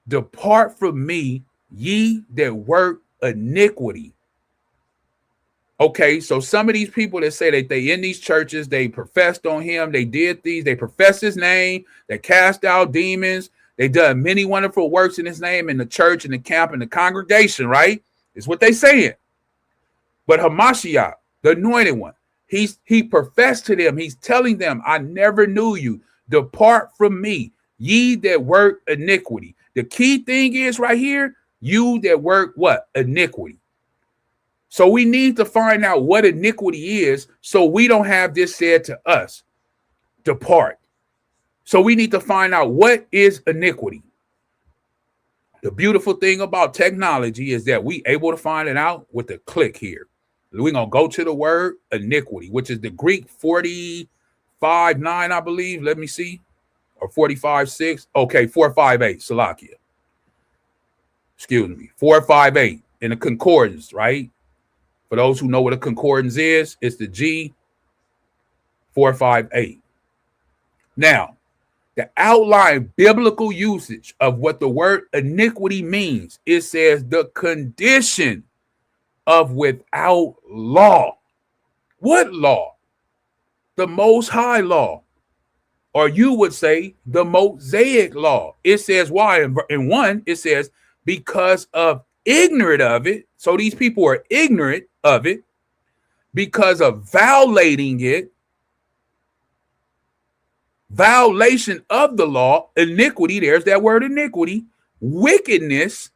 Depart from me, ye that work iniquity. Okay, so some of these people that say that they in these churches, they professed on him, they did these, they professed his name, they cast out demons, they done many wonderful works in his name in the church, in the camp, in the congregation, right? Is what they saying. But Hamashiach, the anointed one, he professed to them, he's telling them, I never knew you. Depart from me, ye that work iniquity. The key thing is right here, You that work what? Iniquity. So we need to find out what iniquity is so we don't have this said to us. Depart. So we need to find out what is iniquity. The beautiful thing about technology is that we able to find it out with a click here. We're going to go to the word iniquity, which is the Greek 45:9, I believe. Let me see. Or 45:6. Okay, 458, Salakia. Excuse me. 458 in the concordance, right? For those who know what a concordance is, it's the G 458. Now, the outline biblical usage of what the word iniquity means, it says the condition of without law. What law? The Most High law. Or you would say the Mosaic law. It says why? In one, it says because of ignorant of it. So these people are ignorant of it because of violating it. Violation of the law, iniquity, there's that word iniquity, wickedness.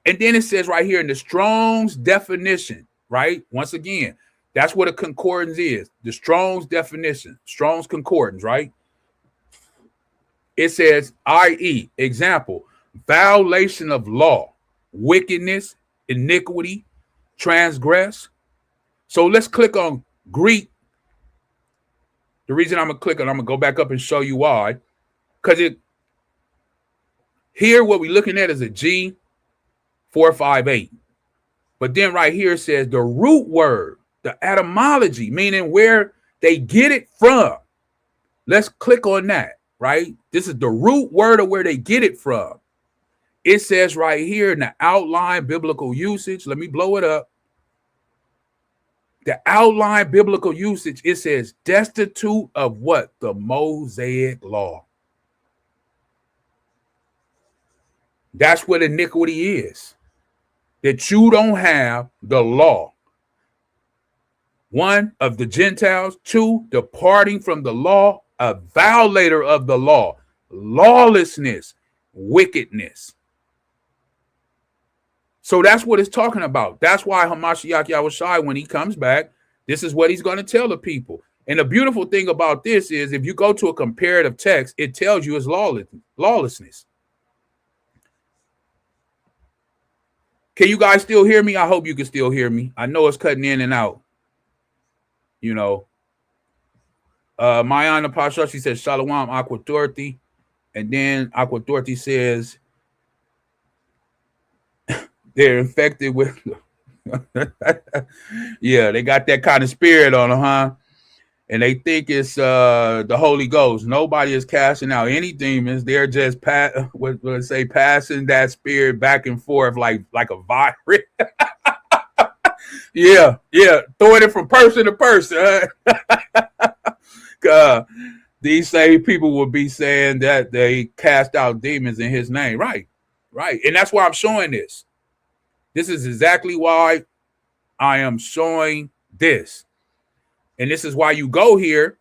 And then it says right here in the Strong's definition, right? Once again, that's what a concordance is. The Strong's definition, Strong's concordance, right? It says, i.e., example, violation of law, wickedness, iniquity, transgress. So let's click on Greek. The reason I'm going to click on, I'm going to go back up and show you why. Because here what we're looking at is a G 458. But then right here it says the root word, the etymology, meaning where they get it from. Let's click on that, right? This is the root word of where they get it from. It says right here in the outline biblical usage. Let me blow it up. The outline biblical usage, it says destitute of what? The Mosaic law. That's what iniquity is. That you don't have the law. One, of the Gentiles. Two, departing from the law, a violator of the law. Lawlessness, wickedness. So that's what it's talking about. That's why Hamashiach Yahawashi, when he comes back, this is what he's going to tell the people. And the beautiful thing about this is if you go to a comparative text, it tells you it's lawlessness. Can you guys still hear me? I hope you can still hear me. I know it's cutting in and out. You know. Mayana Pasha, she says, Shalawam Ahchyam. And then Ahchyam says, they're infected with, yeah, they got that kind of spirit on them, huh? And they think it's the Holy Ghost. Nobody is casting out any demons. They're just passing that spirit back and forth like a virus. yeah, throwing it from person to person. These same people will be saying that they cast out demons in his name. Right. And that's why I'm showing this. This is exactly why I am showing this. And this is why you go here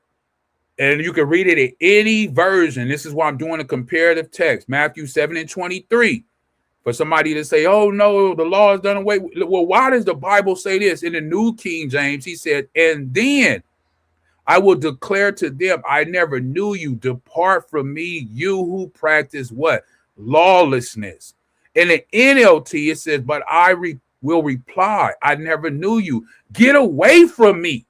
and you can read it in any version. This is why I'm doing a comparative text, Matthew 7:23. For somebody to say, oh, no, the law is done away with. Well, why does the Bible say this? In the New King James, he said, and then I will declare to them, I never knew you. Depart from me, you who practice what? Lawlessness. In the NLT, it says, but I will reply, I never knew you. Get away from me.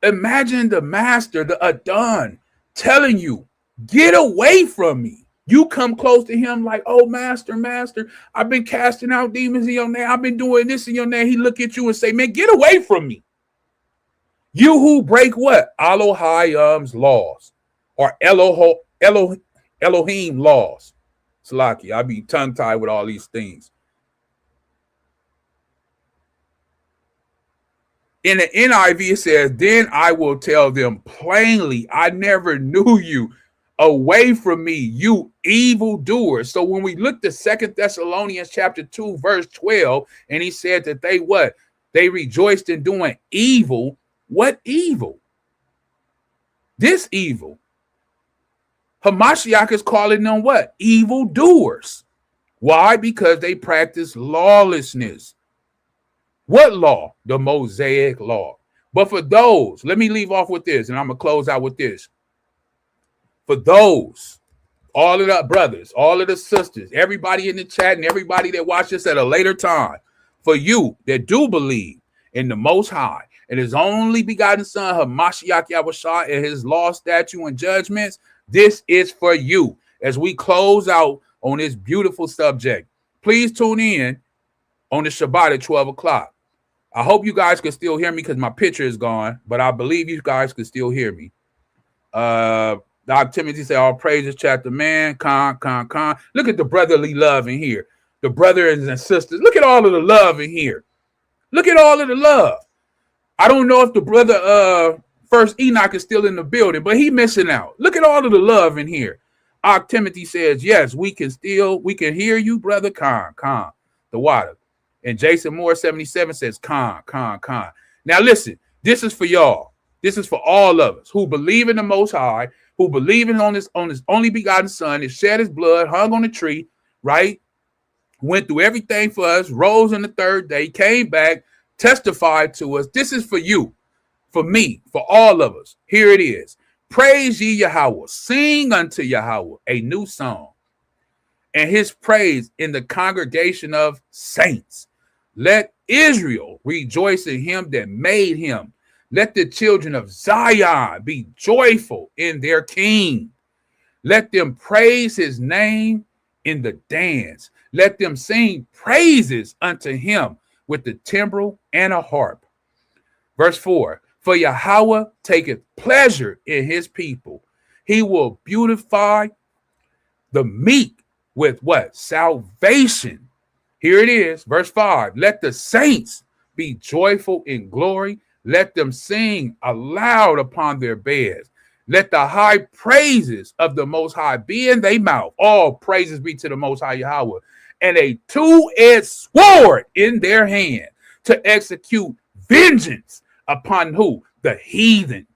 Imagine the master, the Adon, telling you, get away from me. You come close to him like, oh, master, I've been casting out demons in your name. I've been doing this in your name. He look at you and say, man, get away from me. You who break what? Elohim's laws or Elohim laws. Slaki, I be tongue-tied with all these things. In the NIV, it says, then I will tell them plainly, I never knew you. Away from me, you evildoers. So when we look at 2 Thessalonians chapter 2, verse 12, and he said that they what? They rejoiced in doing evil. What evil? This evil. Hamashiach is calling them what? Evil doers. Why? Because they practice lawlessness. What law? The Mosaic law. But for those, let me leave off with this, and I'm going to close out with this. For those, all of the brothers, all of the sisters, everybody in the chat, and everybody that watches at a later time, for you that do believe in the Most High and His only begotten Son, Hamashiach Yahushua, and His law, statute, and judgments, this is for you. As we close out on this beautiful subject, please tune in on the Shabbat at 12 o'clock. I hope you guys can still hear me because my picture is gone, but I believe you guys can still hear me. Dr. Timothy said, all praises, chapter man, con. Look at the brotherly love in here. The brothers and sisters. Look at all of the love in here. Look at all of the love. I don't know if the brother First Enoch is still in the building, but he missing out. Look at all of the love in here. Dr. Timothy says, yes, we can hear you, brother, con. The water. And Jason Moore 77 says, con. Now listen, this is for y'all. This is for all of us who believe in the Most High, who believe on his only begotten Son, that shed his blood, hung on a tree, right? Went through everything for us, rose on the third day, came back, testified to us. This is for you, for me, for all of us. Here it is. Praise ye Yahweh. Sing unto Yahweh a new song, and his praise in the congregation of saints. Let Israel rejoice in him that made him. Let the children of Zion be joyful in their king. Let them praise his name in the dance. Let them sing praises unto him with the timbrel and a harp. Verse 4, for Yahweh taketh pleasure in his people. He will beautify the meek with what? Salvation. Here it is, verse 5. Let the saints be joyful in glory. Let them sing aloud upon their beds. Let the high praises of the Most High be in their mouth. All praises be to the Most High Yahweh. And a two-edged sword in their hand to execute vengeance upon who? The heathen.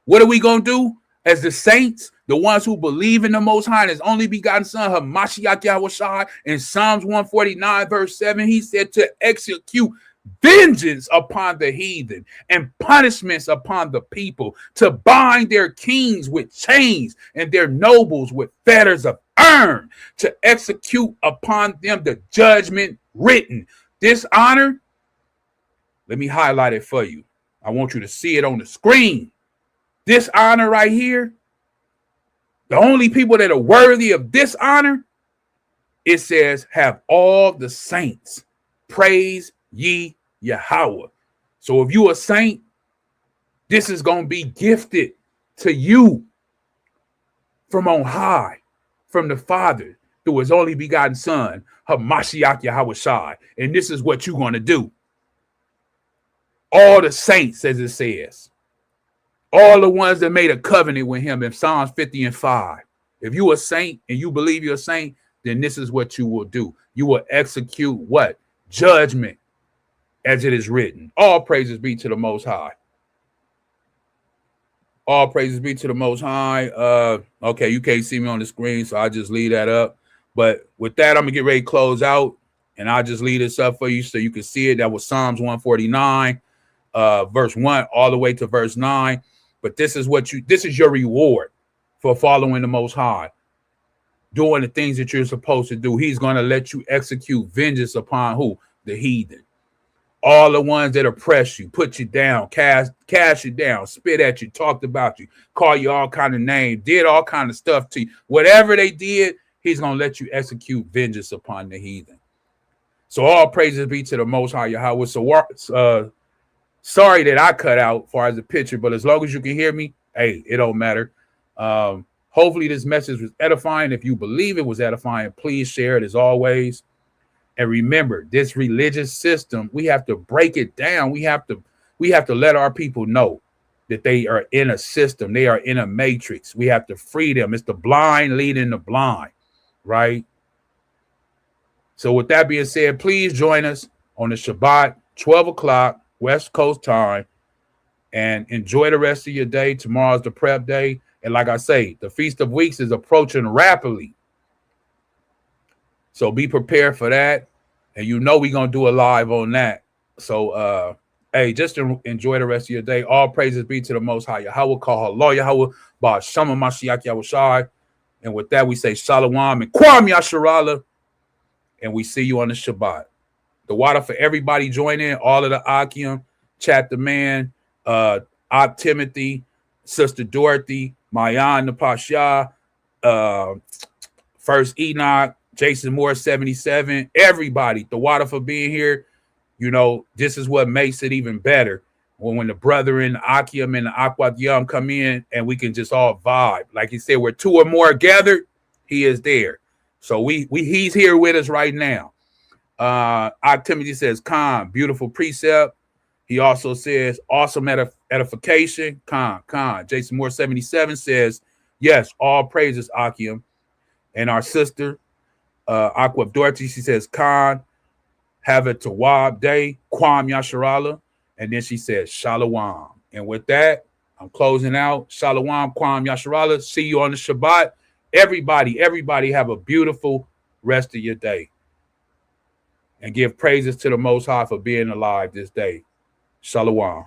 What are we going to do as the saints? The ones who believe in the Most High and his only begotten Son, Hamashiach Yahushua, in Psalms 149, verse 7, he said to execute vengeance upon the heathen and punishments upon the people, to bind their kings with chains and their nobles with fetters of iron, to execute upon them the judgment written. This honor, let me highlight it for you. I want you to see it on the screen. This honor right here, the only people that are worthy of this honor, it says, have all the saints praise ye Yahweh. So if you a saint, this is going to be gifted to you from on high, from the Father, through his only begotten Son, Hamashiach Yahushua. And this is what you're going to do. All the saints, as it says. All the ones that made a covenant with him in Psalms 50 and 5. If you a saint and you believe you're a saint, then this is what you will do. You will execute what? Judgment, as it is written. All praises be to the Most High. All praises be to the Most High. Okay, you can't see me on the screen, so I'll just leave that up. But with that, I'm going to get ready to close out, and I'll just leave this up for you so you can see it. That was Psalms 149, verse 1, all the way to verse 9. But this is your reward for following the Most High, doing the things that you're supposed to do. He's going to let you execute vengeance upon who? The heathen. All the ones that oppress you, put you down, cast you down, spit at you, talked about you, call you all kind of names, did all kind of stuff to you. Whatever they did, he's going to let you execute vengeance upon the heathen. So all praises be to the Most High Yahweh. So sorry that I cut out as far as the picture, but as long as you can hear me, hey, it don't matter. Hopefully this message was edifying. If you believe it was edifying, please share it as always. And remember, this religious system, we have to break it down. We have to let our people know that they are in a system. They are in a matrix. We have to free them. It's the blind leading the blind, right? So with that being said, please join us on the Shabbat, 12 o'clock, West Coast time, and enjoy the rest of your day. Tomorrow's the prep day. And like I say, the Feast of Weeks is approaching rapidly. So be prepared for that. And you know we're going to do a live on that. So, hey, just enjoy the rest of your day. All praises be to the Most High. Yahawah, Kahallah, Yahawah, Shalawam Ahchyam Ahchwathyam. And with that, we say Shalawam and Kwam Yasharala. And we see you on the Shabbat. The water for everybody join in, all of the Akim, Chapter Man, Timothy, Sister Dorothy, Mayan Napasha, First Enoch, Jason Moore 77, everybody, the water for being here. You know, this is what makes it even better. When the brethren, Akim and the Ahchwathyam come in and we can just all vibe. Like he said, where two or more gathered, he is there. So he's here with us right now. Timothy says, Khan, beautiful precept. He also says, awesome edification. Khan. Jason Moore 77 says, yes, all praises, Akim. And our sister, Aqua Dorothy, she says, Khan, have a Tawab day, Kwam Yasharala. And then she says, Shalawam. And with that, I'm closing out. Shalawam, Kwam Yasharala. See you on the Shabbat. Everybody have a beautiful rest of your day. And give praises to the Most High for being alive this day. Shalawam.